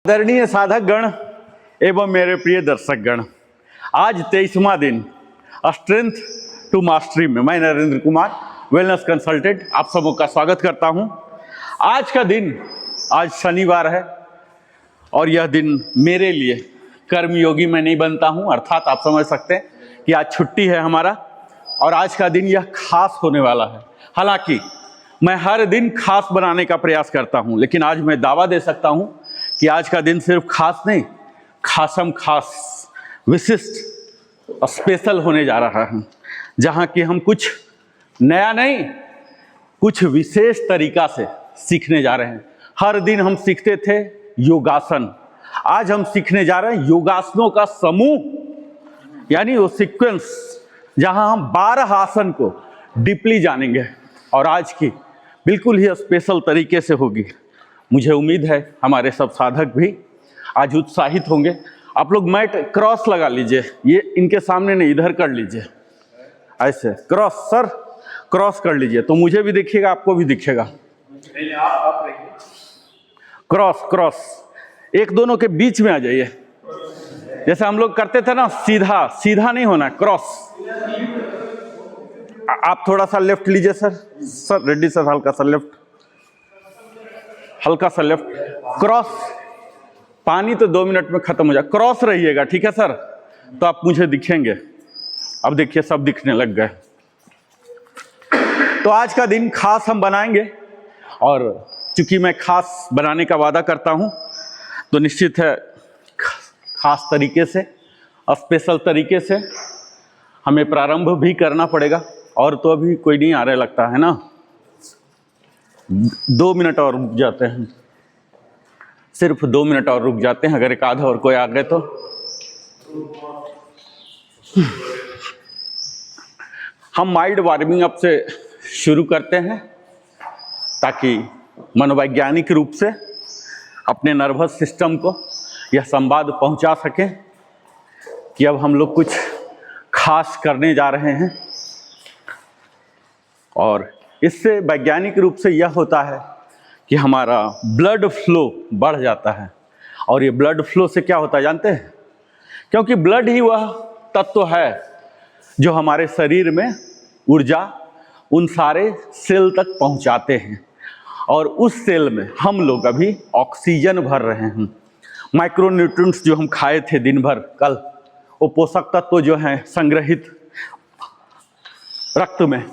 आदरणीय साधक गण एवं मेरे प्रिय दर्शक गण, आज 23वां दिन स्ट्रेंथ टू मास्टरी में मैं नरेंद्र कुमार वेलनेस कंसल्टेंट आप सबों का स्वागत करता हूं। आज का दिन, आज शनिवार है और यह दिन मेरे लिए कर्मयोगी मैं नहीं बनता हूं, अर्थात आप समझ सकते हैं कि आज छुट्टी है हमारा और आज का दिन यह खास होने वाला है। हालांकि मैं हर दिन खास बनाने का प्रयास करता हूं, लेकिन आज मैं दावा दे सकता हूं कि आज का दिन सिर्फ खास नहीं, खासम खास, विशिष्ट, स्पेशल होने जा रहा है, जहां कि हम कुछ नया नहीं, कुछ विशेष तरीका से सीखने जा रहे हैं। हर दिन हम सीखते थे योगासन, आज हम सीखने जा रहे हैं योगासनों का समूह, यानी वो सीक्वेंस जहां हम 12 आसन को डीपली जानेंगे और आज की बिल्कुल ही स्पेशल तरीके से होगी। मुझे उम्मीद है हमारे सब साधक भी आज उत्साहित होंगे। आप लोग मैट क्रॉस लगा लीजिए, ये इनके सामने नहीं, इधर कर लीजिए, ऐसे क्रॉस, सर क्रॉस कर लीजिए तो मुझे भी दिखेगा, आपको भी दिखेगा। क्रॉस क्रॉस, एक दोनों के बीच में आ जाइए, जैसे हम लोग करते थे ना, सीधा सीधा नहीं होना, क्रॉस। आप थोड़ा सा लेफ्ट लीजिए सर, सर रेड्डी सर, हल्का सा लेफ्ट, हल्का सा लेफ्ट, क्रॉस। पानी तो 2 मिनट में खत्म हो जाए, क्रॉस रहिएगा, ठीक है सर, तो आप मुझे दिखेंगे। अब देखिए सब दिखने लग गए। तो आज का दिन खास हम बनाएंगे और चूंकि मैं खास बनाने का वादा करता हूं तो निश्चित है खास तरीके से, स्पेशल तरीके से हमें प्रारंभ भी करना पड़ेगा। और तो अभी कोई नहीं आ रहा लगता है ना, 2 मिनट और रुक जाते हैं, सिर्फ 2 मिनट और रुक जाते हैं, अगर एक आधा और कोई आ गए तो। हम माइंड वार्मिंग अप से शुरू करते हैं ताकि मनोवैज्ञानिक रूप से अपने नर्वस सिस्टम को यह संवाद पहुंचा सकें कि अब हम लोग कुछ खास करने जा रहे हैं। और इससे वैज्ञानिक रूप से यह होता है कि हमारा ब्लड फ्लो बढ़ जाता है। और ये ब्लड फ्लो से क्या होता है जानते हैं? क्योंकि ब्लड ही वह तत्व है जो हमारे शरीर में ऊर्जा उन सारे सेल तक पहुंचाते हैं और उस सेल में हम लोग अभी ऑक्सीजन भर रहे हैं। माइक्रोन्यूट्रिएंट्स जो हम खाए थे दिन भर कल, वो पोषक तत्व जो हैं संग्रहित रक्त में,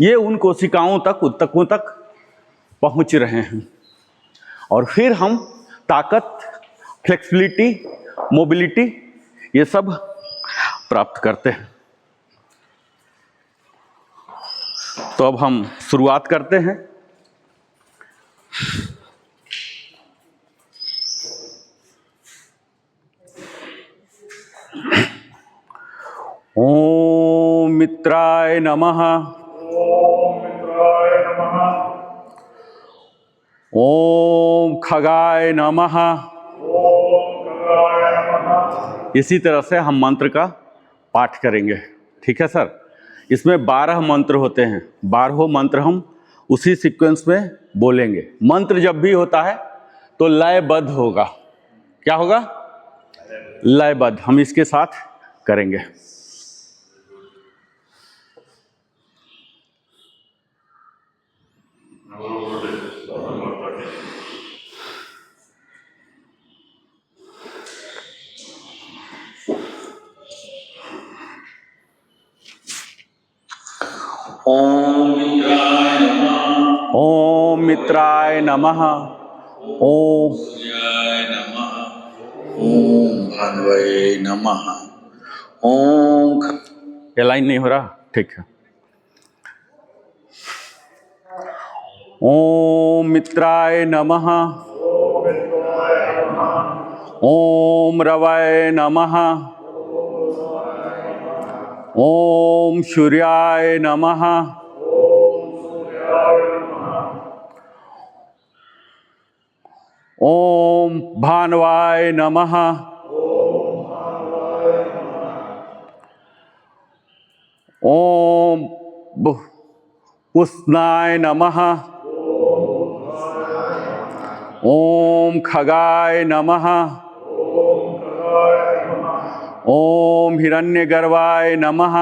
ये उन कोशिकाओं तक, ऊतकों तक पहुंच रहे हैं और फिर हम ताकत, फ्लेक्सिबिलिटी, मोबिलिटी ये सब प्राप्त करते हैं। तो अब हम शुरुआत करते हैं। ओम मित्राय नमः, ओम खगाय नमः। इसी तरह से हम मंत्र का पाठ करेंगे, ठीक है सर। इसमें 12 मंत्र होते हैं, 12 मंत्र हम उसी सीक्वेंस में बोलेंगे। मंत्र जब भी होता है तो लयबद्ध होगा। क्या होगा? लयबद्ध। हम इसके साथ करेंगे। ओम मित्राय नमः, ओम सूर्याय नमः, ओम भानवे नमः, ओम। ये लाइन नहीं हो रहा, ठीक है। ओम मित्राय नमः, ओम रवये नमः, ओम सूर्याय नमः, ओम भानवाय नमः, ओम पुष्णाय नमः, ओम खगाय नमः। ओम हिरण्यगर्भाय नमः।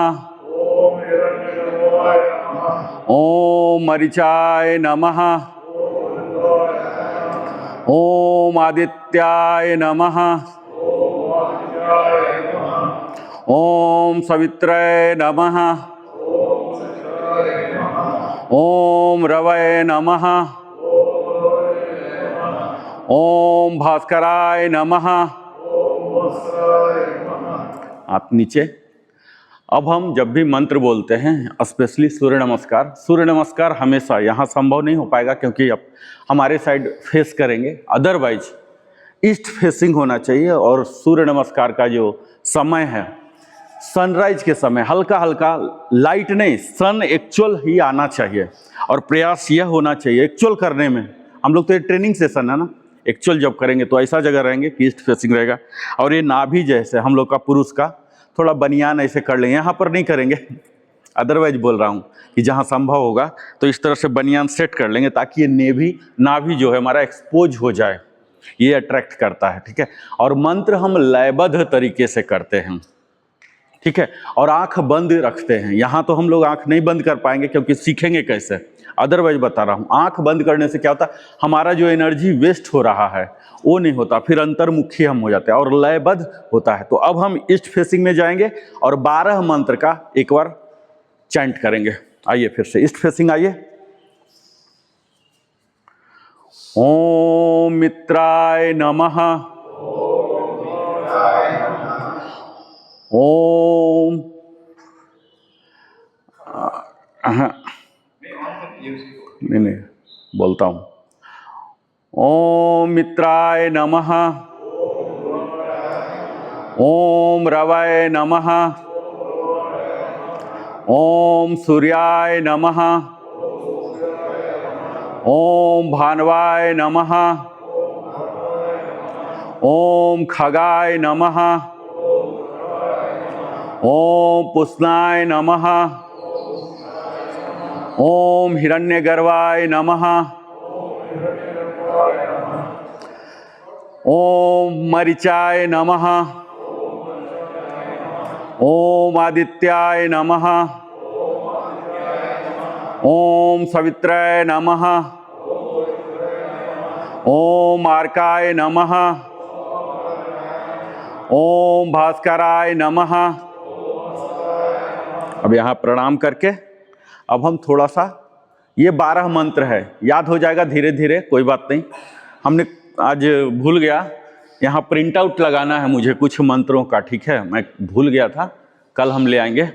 ओम मरीचाय नमः। ओम आदित्याय नमः। ओम सवित्राय नमः। ओम रवये नमः। ओम भास्कराय नमः। आप नीचे। अब हम जब भी मंत्र बोलते हैं, स्पेशली सूर्य नमस्कार हमेशा यहाँ संभव नहीं हो पाएगा क्योंकि अब हमारे साइड फेस करेंगे, अदरवाइज ईस्ट फेसिंग होना चाहिए। और सूर्य नमस्कार का जो समय है सनराइज के समय, हल्का हल्का लाइट नहीं, सन एक्चुअल ही आना चाहिए। और प्रयास यह होना चाहिए एक्चुअल करने में, हम लोग तो ये ट्रेनिंग सेशन है ना, एक्चुअल जब करेंगे तो ऐसा जगह रहेंगे कि ईस्ट फेसिंग रहेगा। और ये नाभि जैसे हम लोग का पुरुष का थोड़ा बनियान ऐसे कर लेंगे, यहाँ पर नहीं करेंगे, अदरवाइज बोल रहा हूँ कि जहाँ संभव होगा तो इस तरह से बनियान सेट कर लेंगे ताकि ये नाभि जो है हमारा एक्सपोज हो जाए, ये अट्रैक्ट करता है। ठीक है। और मंत्र हम लयबद्ध तरीके से करते हैं। ठीक है। और आंख बंद रखते हैं। यहाँ तो हम लोग आंख नहीं बंद कर पाएंगे क्योंकि सीखेंगे कैसे, अदरवाइज बता रहा हूँ। आंख बंद करने से क्या होता है, हमारा जो एनर्जी वेस्ट हो रहा है वो नहीं होता, फिर अंतर्मुखी हम हो जाते हैं और लयबद्ध होता है। तो अब हम ईस्ट फेसिंग में जाएंगे और 12 मंत्र का एक बार चैंट करेंगे। आइए फिर से ईस्ट फेसिंग आइए। ओम मित्राय नमः। ओम नहीं बोलता हूँ। ओम मित्राय नमः। ओम रवये नमः। ओम सूर्याय नमः। ओम भानवाय नमः। ओम खगाय नमः। ओम पुष्णाय नमः। ओम हिरण्यगर्भाय नमः। ओम मरीचाय नमः। ओम आदित्याय नमः। ओम सवित्राय नमः। ओम अर्काय नमः। ओम भास्कराय नमः। अब यहाँ प्रणाम करके अब हम थोड़ा सा, ये 12 मंत्र है, याद हो जाएगा धीरे धीरे, कोई बात नहीं। हमने आज भूल गया, यहाँ प्रिंट आउट लगाना है मुझे कुछ मंत्रों का। ठीक है, मैं भूल गया था, कल हम ले आएंगे।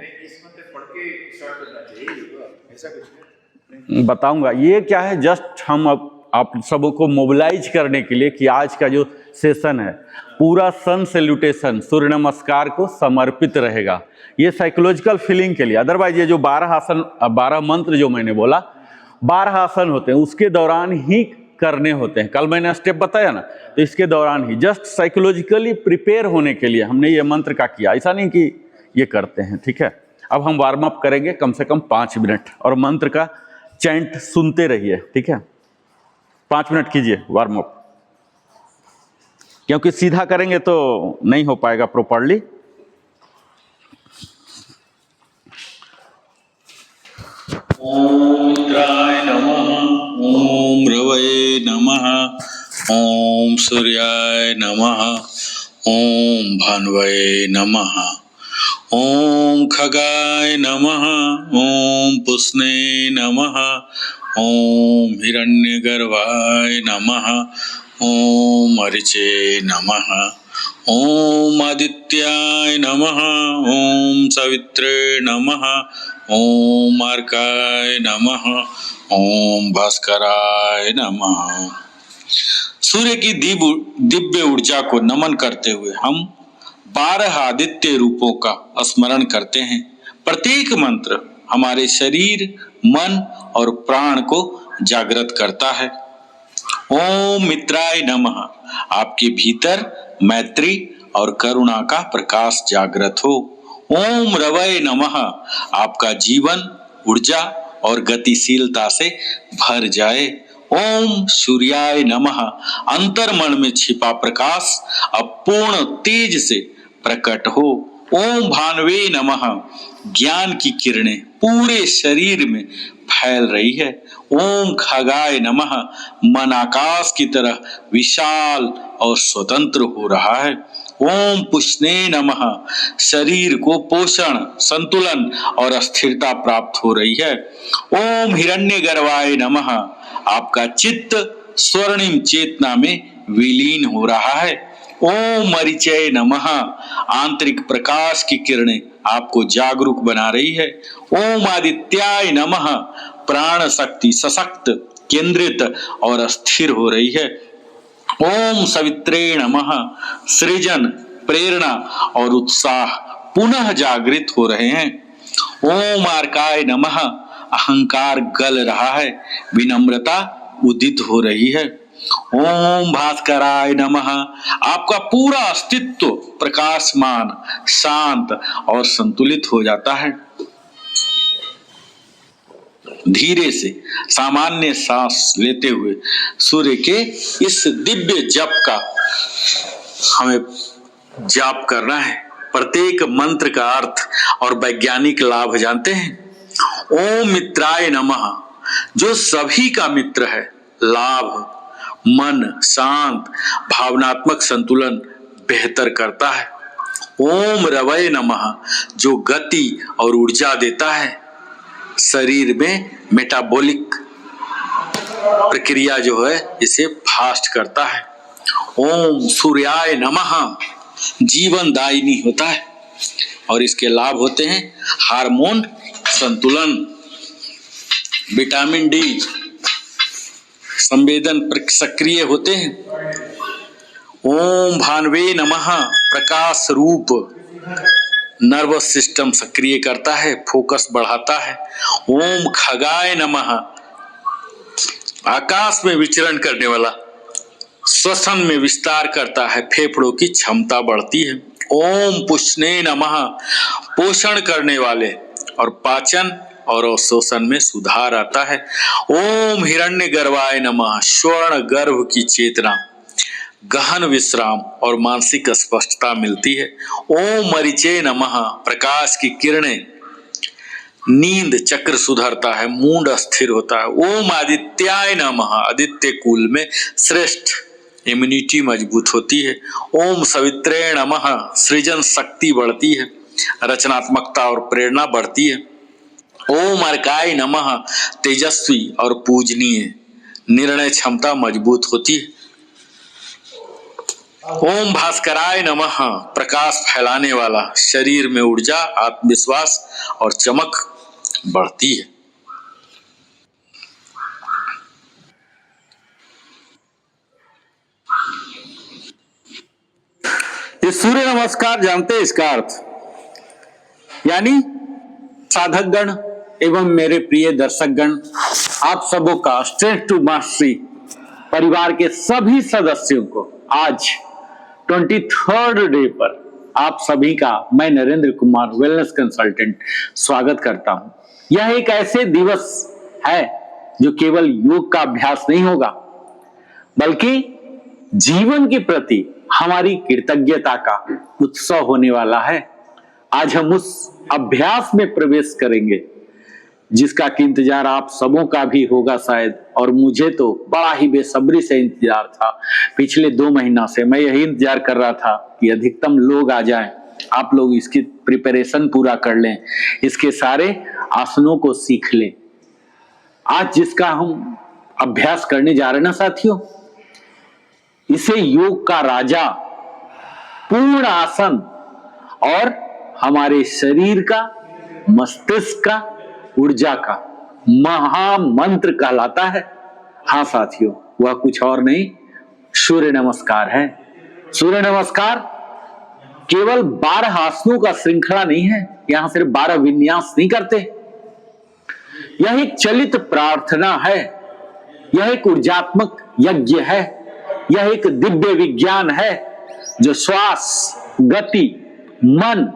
बताऊंगा ये क्या है, जस्ट हम अब आप सबों को मोबिलाइज करने के लिए कि आज का जो सेशन है पूरा सन सैल्यूटेशन, सूर्य नमस्कार को समर्पित रहेगा। ये साइकोलॉजिकल फीलिंग के लिए। अदरवाइज ये जो 12 आसन, 12 मंत्र जो मैंने बोला 12 आसन होते हैं, उसके दौरान ही करने होते हैं। कल मैंने स्टेप बताया ना, तो इसके दौरान ही जस्ट साइकोलॉजिकली प्रिपेयर होने के लिए हमने ये मंत्र का किया, ऐसा नहीं कि ये करते हैं। ठीक है। अब हम वार्म अप करेंगे कम से कम 5 मिनट और मंत्र का चैंट सुनते रहिए। ठीक है, 5 मिनट कीजिए वार्म अप, क्योंकि सीधा करेंगे तो नहीं हो पाएगा प्रॉपर्ली। ओम मित्राय नमः। ओम रवये नमः। ओम सूर्याय नमः। ओम भानवये नमः। ओम खगाय नमः। ओम पुष्णे नमः। ओम हिरण्यगर्भाय नमः। ओम मरीचे नमः। ओम आदित्याय नमः। ओम सवित्रे नमः। ओम अर्काय नमः। ओम भास्कराय नमः। सूर्य की दिव्य ऊर्जा को नमन करते हुए हम 12 आदित्य रूपों का स्मरण करते हैं। प्रत्येक मंत्र हमारे शरीर, मन और प्राण को जागृत करता है। ओम मित्राय नमः। आपके भीतर मैत्री और करुणा का प्रकाश जागृत हो। ओम रवये नमः। आपका जीवन ऊर्जा और गतिशीलता से भर जाए। ओम सूर्याय नमः। अंतर्मन में छिपा प्रकाश अब पूर्ण तेज से प्रकट हो। ओम भानवे नमः। ज्ञान की किरणें पूरे शरीर में फैल रही है। ओम खगाय नमः। मन आकाश की तरह विशाल और स्वतंत्र हो रहा है। ओम पुष्णे नमः। शरीर को पोषण, संतुलन और स्थिरता प्राप्त हो रही है। ओम हिरण्यगर्भाय नमः। आपका चित्त स्वर्णिम चेतना में विलीन हो रहा है। ओम मरीचय नमः। आंतरिक प्रकाश की किरणें आपको जागरूक बना रही है। ओम आदित्याय नमः। प्राण शक्ति सशक्त, केंद्रित और स्थिर हो रही है। ओम सवित्रे नमः। सृजन, प्रेरणा और उत्साह पुनः जागृत हो रहे हैं। ओम अर्काय नमः। अहंकार गल रहा है, विनम्रता उदित हो रही है। ओम भास्कराय नमः। आपका पूरा अस्तित्व प्रकाशमान, शांत और संतुलित हो जाता है। धीरे से सामान्य सांस लेते हुए सूर्य के इस दिव्य जप का हमें जाप करना है। प्रत्येक मंत्र का अर्थ और वैज्ञानिक लाभ जानते हैं। ओम मित्राय नमः, जो सभी का मित्र है। लाभ, मन शांत, भावनात्मक संतुलन बेहतर करता है। ओम रवय नमः, जो गति और ऊर्जा देता है। शरीर में मेटाबॉलिक प्रक्रिया जो है इसे फास्ट करता है। ओम सूर्याय नमः, जीवन दायिनी होता है और इसके लाभ होते हैं हार्मोन संतुलन, विटामिन डी संवेदन सक्रिय होते हैं। ओम भानवे नमः, प्रकाश रूप नर्वस सिस्टम सक्रिय करता है, फोकस बढ़ाता है। ओम खगाय नमः, आकाश में विचरण करने वाला, श्वसन में विस्तार करता है, फेफड़ों की क्षमता बढ़ती है। ओम पुष्णे नमः, पोषण करने वाले और पाचन और अवशोषण में सुधार आता है। ओम हिरण्यगर्भाय नमः, स्वर्ण गर्भ की चेतना, गहन विश्राम और मानसिक स्पष्टता मिलती है। ओम मरीचय नमः, प्रकाश की किरणें, नींद चक्र सुधरता है, मूड स्थिर होता है। ओम आदित्याय नमः, आदित्य कुल में श्रेष्ठ, इम्यूनिटी मजबूत होती है। ओम सवित्रे नमः, सृजन शक्ति बढ़ती है, रचनात्मकता और प्रेरणा बढ़ती है। ओम अर्काय नमः, तेजस्वी और पूजनीय, निर्णय क्षमता मजबूत होती है। ओम भास्कराय नमः, प्रकाश फैलाने वाला, शरीर में ऊर्जा, आत्मविश्वास और चमक बढ़ती है। ये सूर्य नमस्कार जानते हैं इसका अर्थ, यानी साधकगण एवं मेरे प्रिय दर्शकगण, आप सबों का स्ट्रेंथ टू मास्टरी परिवार के सभी सदस्यों को आज 23rd डे पर आप सभी का मैं नरेंद्र कुमार वेलनेस कंसल्टेंट स्वागत करता हूं। यह एक ऐसे दिवस है जो केवल योग का अभ्यास नहीं होगा, बल्कि जीवन के प्रति हमारी कृतज्ञता का उत्सव होने वाला है। आज हम उस अभ्यास में प्रवेश करेंगे जिसका कि इंतजार आप सबों का भी होगा शायद, और मुझे तो बड़ा ही बेसब्री से इंतजार था। पिछले 2 महीना से मैं यही इंतजार कर रहा था कि अधिकतम लोग आ जाएं, आप लोग इसकी प्रिपरेशन पूरा कर लें, इसके सारे आसनों को सीख लें। आज जिसका हम अभ्यास करने जा रहे हैं ना साथियों, इसे योग का राजा, पूर्ण आसन और हमारे शरीर का, मस्तिष्क का, ऊर्जा का महामंत्र कहलाता है। हाँ साथियों, वह कुछ और नहीं, सूर्य नमस्कार है। सूर्य नमस्कार केवल 12 आसनों का श्रृंखला नहीं है, यहां सिर्फ 12 विन्यास नहीं करते। यह एक चलित प्रार्थना है, यह एक ऊर्जात्मक यज्ञ है, यह एक दिव्य विज्ञान है जो श्वास, गति, मन,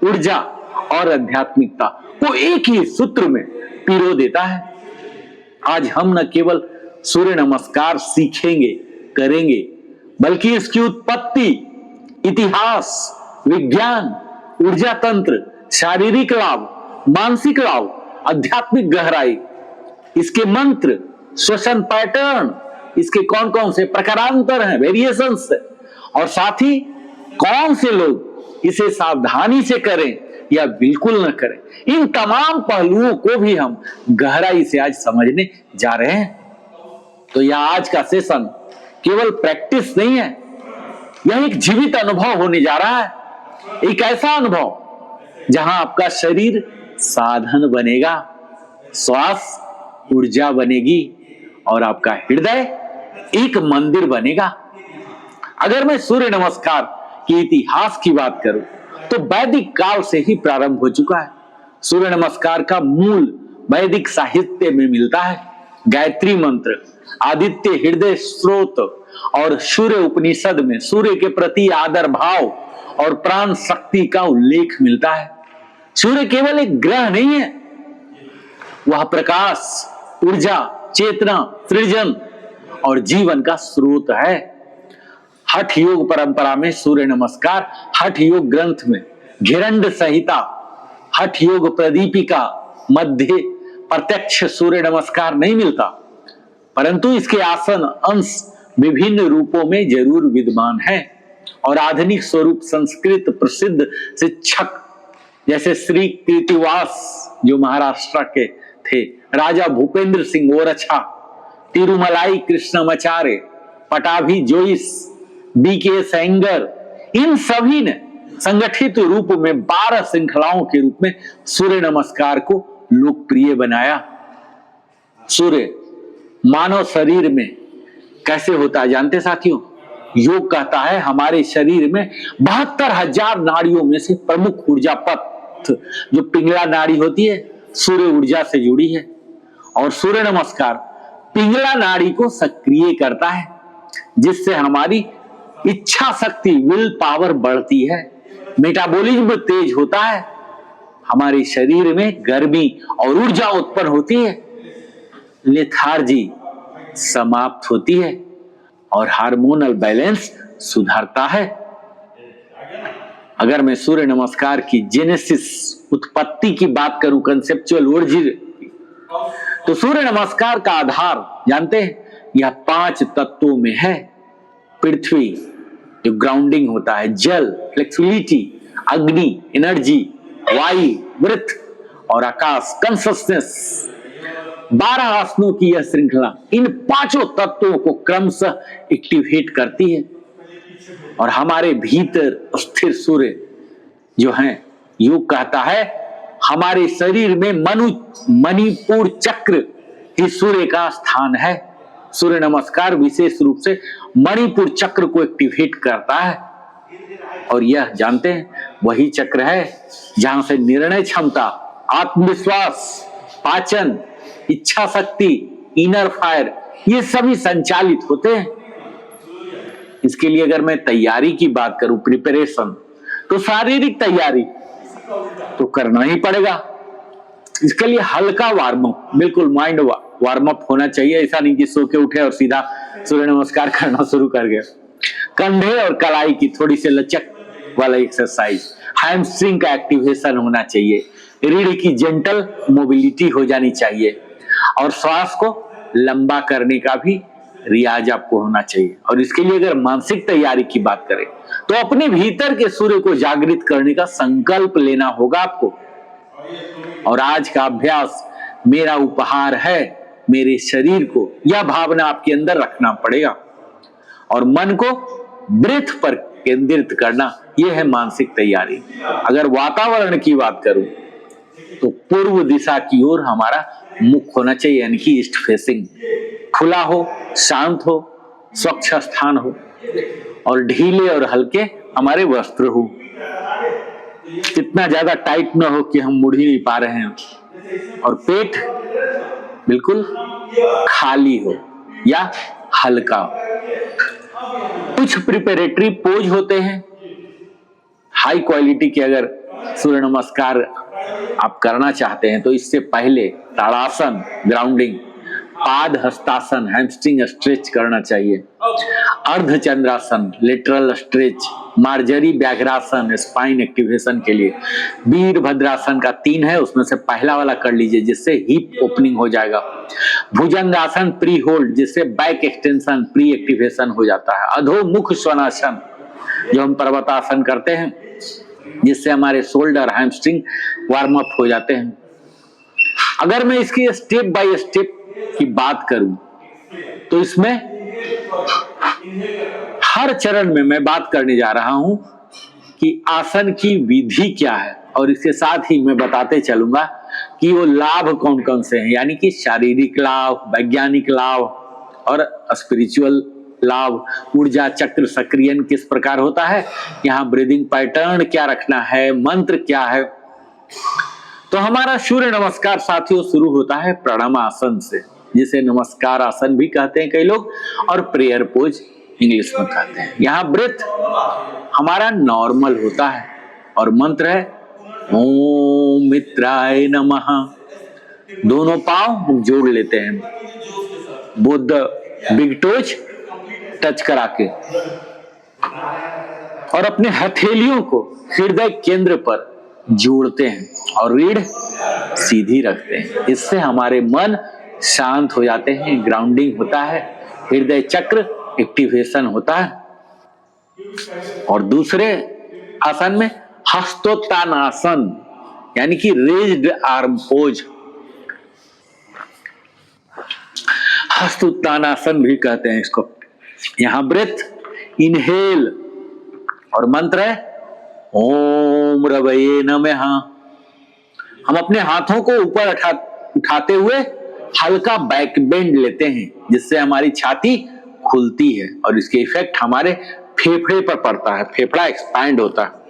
ऊर्जा और आध्यात्मिकता को एक ही सूत्र में पिरो देता है। आज हम न केवल सूर्य नमस्कार सीखेंगे, करेंगे, बल्कि इसकी उत्पत्ति, इतिहास, विज्ञान, ऊर्जा तंत्र, शारीरिक लाभ, मानसिक लाभ, आध्यात्मिक गहराई, इसके मंत्र, श्वसन पैटर्न, इसके कौन कौन से प्रकारांतर हैं, वेरिएशंस, और साथ ही कौन से लोग इसे सावधानी से करें या बिल्कुल न करें, इन तमाम पहलुओं को भी हम गहराई से आज समझने जा रहे हैं। तो यह आज का सेशन केवल प्रैक्टिस नहीं है, यह एक जीवित अनुभव होने जा रहा है। एक ऐसा अनुभव जहां आपका शरीर साधन बनेगा, श्वास ऊर्जा बनेगी और आपका हृदय एक मंदिर बनेगा। अगर मैं सूर्य नमस्कार के इतिहास की बात करूं तो वैदिक काल से ही प्रारंभ हो चुका है। सूर्य नमस्कार का मूल वैदिक साहित्य में मिलता है। गायत्री मंत्र, आदित्य हृदय स्रोत और सूर्य उपनिषद में सूर्य के प्रति आदर भाव और प्राण शक्ति का उल्लेख मिलता है। सूर्य केवल एक ग्रह नहीं है, वह प्रकाश, ऊर्जा, चेतना, सृजन और जीवन का स्रोत है। हठ योग परंपरा में सूर्य नमस्कार हठ योग ग्रंथ में घिरंड संहिता, हठ योग प्रदीपिका मध्य प्रत्यक्ष सूर्य नमस्कार नहीं मिलता, परंतु इसके आसन अंश विभिन्न रूपों में जरूर विद्यमान है। और आधुनिक स्वरूप संस्कृत प्रसिद्ध शिक्षक जैसे श्री कृतिवास जो महाराष्ट्र के थे, राजा भूपेंद्र सिंह ओरछा, तिरुमलाई कृष्णमाचार्य, पटाभी जोइस, बीके सेंगर, इन सभी ने संगठित रूप में 12 श्रृंखलाओं के रूप में सूर्य नमस्कार को लोकप्रिय बनाया। सूर्य मानव शरीर में कैसे होता है जानते साथियों? योग कहता है हमारे शरीर में 72,000 नाड़ियों में से प्रमुख ऊर्जा पथ जो पिंगला नाड़ी होती है सूर्य ऊर्जा से जुड़ी है, और सूर्य नमस्कार पिंगला नाड़ी को सक्रिय करता है, जिससे हमारी इच्छा शक्ति, विल पावर बढ़ती है, मेटाबॉलिज्म तेज होता है, हमारे शरीर में गर्मी और ऊर्जा उत्पन्न होती है, लेथार्जी समाप्त होती है और हार्मोनल बैलेंस सुधरता है। अगर मैं सूर्य नमस्कार की जेनेसिस, उत्पत्ति की बात करूं, कंसेप्चुअल ओरिजिन, तो सूर्य नमस्कार का आधार जानते हैं, यह 5 तत्वों में है। पृथ्वी जो ग्राउंडिंग होता है, जल फ्लेक्सिबिलिटी, अग्नि एनर्जी, वायु वृत्त और आकाश कॉन्शसनेस। 12 आसनों की यह श्रृंखला इन 5 तत्वों को क्रमशः एक्टिवेट करती है और हमारे भीतर स्थिर सूर्य जो है, योग कहता है हमारे शरीर में मणिपुर चक्र ही सूर्य का स्थान है। सूर्य नमस्कार विशेष रूप से मणिपुर चक्र को एक्टिवेट करता है और यह जानते हैं वही चक्र है जहां से निर्णय क्षमता, आत्मविश्वास, पाचन, इच्छा शक्ति, इनर फायर, ये सभी संचालित होते हैं। इसके लिए अगर मैं तैयारी की बात करूं, प्रिपरेशन, तो शारीरिक तैयारी तो करना ही पड़ेगा। इसके लिए हल्का वार्म अप, बिल्कुल माइंड वार्म अप होना चाहिए। ऐसा नहीं कि सो के उठे और सीधा सूर्य नमस्कार करना शुरू कर गए। कंधे और कलाई की थोड़ी सी लचक वाला एक्सरसाइज, हैमस्ट्रिंग का एक्टिवेशन होना चाहिए, रीढ़ की जेंटल मोबिलिटी हो जानी चाहिए और श्वास को लंबा करने का भी रियाज आपको होना चाहिए। और इसके लिए अगर मानसिक तैयारी की बात करें तो अपने भीतर के सूर्य को जागृत करने का संकल्प लेना होगा आपको। और आज का अभ्यास मेरा उपहार है मेरे शरीर को, यह भावना आपके अंदर रखना पड़ेगा और मन को ब्रेथ पर केंद्रित करना, यह है मानसिक तैयारी। अगर वातावरण की बात करूं तो पूर्व दिशा की ओर हमारा मुख होना चाहिए, यानी कि ईस्ट फेसिंग, खुला हो, शांत हो, स्वच्छ स्थान हो और ढीले और हल्के हमारे वस्त्र हो। इतना ज्यादा टाइट ना हो कि हम मुड़ ही नहीं पा रहे हैं और पेट बिल्कुल खाली हो या हल्का हो। कुछ प्रिपरेटरी पोज होते हैं हाई क्वालिटी के। अगर सूर्य नमस्कार आप करना चाहते हैं तो इससे पहले ताड़ासन, ग्राउंडिंग, पाद हस्तासन हैमस्ट्रिंग स्ट्रेच करना चाहिए, अर्ध चंद्रासन लेटरल स्ट्रेच, मार्जरी व्याघ्रासन स्पाइन एक्टिवेशन के लिए, वीरभद्रासन का 3 है, उसमें से पहला वाला कर लीजिए जिससे हिप ओपनिंग हो जाएगा, भुजंगासन प्री होल्ड जिससे बैक एक्सटेंशन प्री एक्टिवेशन हो जाता है, अधोमुख स्वनासन जो हम पर्वतासन करते हैं जिससे हमारे शोल्डर हैमस्ट्रिंग वार्म अप हो जाते हैं। अगर मैं इसकी स्टेप बाय स्टेप की बात करूं तो इसमें हर चरण में मैं बात करने जा रहा हूं कि आसन की विधि क्या है और इसके साथ ही मैं बताते चलूंगा कि वो लाभ कौन कौन से हैं, यानी कि शारीरिक लाभ, वैज्ञानिक लाभ और स्पिरिचुअल लाभ, ऊर्जा चक्र सक्रियन किस प्रकार होता है, यहाँ ब्रीदिंग पैटर्न क्या रखना है, मंत्र क्या है। तो हमारा सूर्य नमस्कार साथियों शुरू होता है प्राणायाम से, जिसे नमस्कार आसन भी कहते हैं कई लोग और प्रेयर पोज इंग्लिश में कहते हैं। यहाँ ब्रेथ हमारा नॉर्मल होता है और मंत्र है ओम मित्राय नमः। दोनों पांव हम जोड़ लेते हैं, both the big toes touch करा के और अपने हथेलियों को हृदय केंद्र पर जोड़ते हैं और रीढ़ सीधी रखते हैं। इससे हमारे मन शांत हो जाते हैं, ग्राउंडिंग होता है, हृदय चक्र एक्टिवेशन होता है। और दूसरे आसन में हस्तोत्तानासन यानी कि रेज्ड आर्म पोज, हस्तोत्तानासन भी कहते हैं इसको। यहां ब्रेथ इनहेल और मंत्र है ओम रवये नमः। हम अपने हाथों को ऊपर उठाते हुए हल्का बैक बेंड लेते हैं जिससे हमारी छाती खुलती है और इसके इफेक्ट हमारे फेफड़े पर पड़ता है, फेफड़ा एक्सपैंड होता है।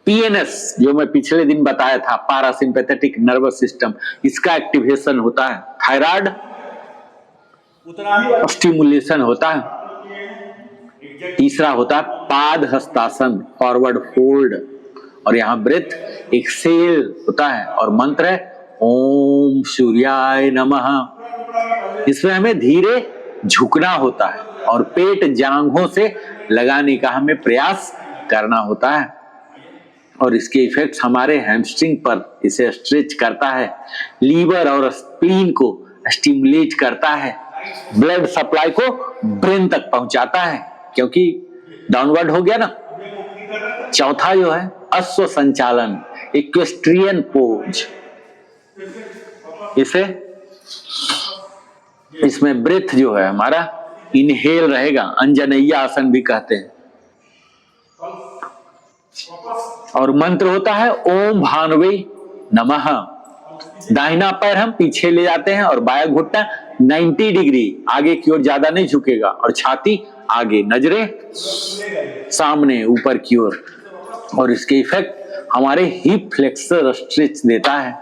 पीएनएस जो मैं पिछले दिन बताया था, पैरासिम्पैथेटिक नर्वस सिस्टम, इसका एक्टिवेशन होता है। थायराइड स्टिमुलेशन होता है। तीसरा होता है पाद हस्तासन फॉरवर्ड फोल्ड और यहाँ ब्रेथ एक्सेल होता है और मंत्र है ओम सूर्याय नमः। इसमें हमें धीरे झुकना होता है और पेट जांघों से लगाने का हमें प्रयास करना होता है और इसके इफेक्ट्स हमारे हैमस्ट्रिंग पर इसे स्ट्रेच करता है, लीवर और स्प्लीन को स्टिमुलेट करता है, ब्लड सप्लाई को ब्रेन तक पहुंचाता है क्योंकि डाउनवर्ड हो गया ना। चौथा जो है अश्व संचालन इक्वेस्ट्रियन पोज, इसे इसमें ब्रेथ जो है हमारा इनहेल रहेगा, अंजनैया आसन भी कहते हैं और मंत्र होता है ओम भानवे नमः। दाहिना पैर हम पीछे ले जाते हैं और बायां घुटना 90 डिग्री आगे की ओर ज्यादा नहीं झुकेगा और छाती आगे, नजरें सामने ऊपर की ओर और इसके इफेक्ट हमारे हिप फ्लेक्सर स्ट्रेच देता है,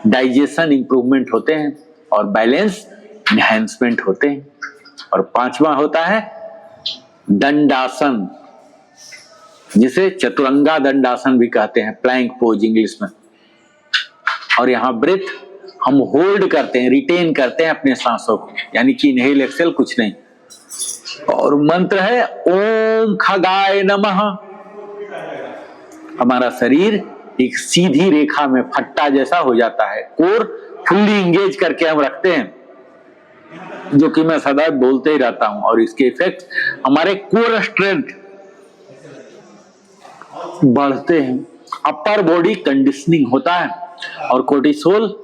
डाइजेशन इंप्रूवमेंट होते हैं और बैलेंस एनहांसमेंट होते हैं। और पांचवा होता है दंडासन जिसे चतुरंगा दंडासन भी कहते हैं, प्लैंक पोज इंग्लिश में। और यहाँ ब्रेथ हम होल्ड करते हैं, रिटेन करते हैं अपने सांसों को, यानी कि इनहेल एक्सेल कुछ नहीं। और मंत्र है ओम खगाय नमः। हमारा शरीर एक सीधी रेखा में फट्टा जैसा हो जाता है, कोर फुल्ली इंगेज करके हम रखते हैं, जो कि मैं सदा बोलते ही रहता हूं और इसके इफेक्ट हमारे कोर स्ट्रेंथ बढ़ते हैं, अपर बॉडी कंडीशनिंग होता है और कोर्टिसोल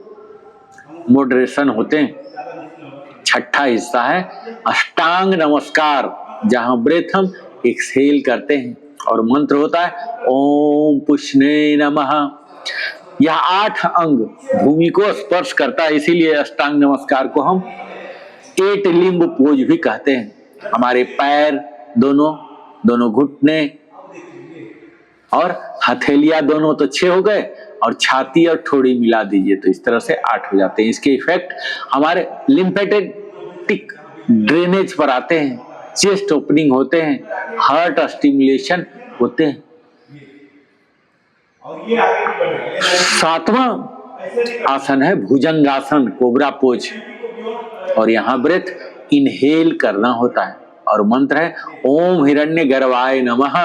मॉडरेशन होते हैं। छठा हिस्सा है अष्टांग नमस्कार जहां ब्रेथ हम एक्सहेल करते हैं और मंत्र होता है ओम पुष्णे नमः। यह 8 अंग भूमि को स्पर्श करता है, इसीलिए अष्टांग नमस्कार को हम 8 लिम्ब पोज भी कहते हैं। हमारे पैर दोनों घुटने और हथेलियां दोनों तो 6 हो गए और छाती और ठोड़ी मिला दीजिए तो इस तरह से 8 हो जाते हैं। इसके इफेक्ट हमारे लिम्फेटिक ड्रेनेज पर आते हैं, चेस्ट ओपनिंग होते हैं, हार्ट स्टिमुलेशन होते हैं। 7वां आसन है भुजंगासन कोबरा पोज। और यहाँ ब्रेथ इनहेल करना होता है और मंत्र है ओम हिरण्य गर्भाय नमः।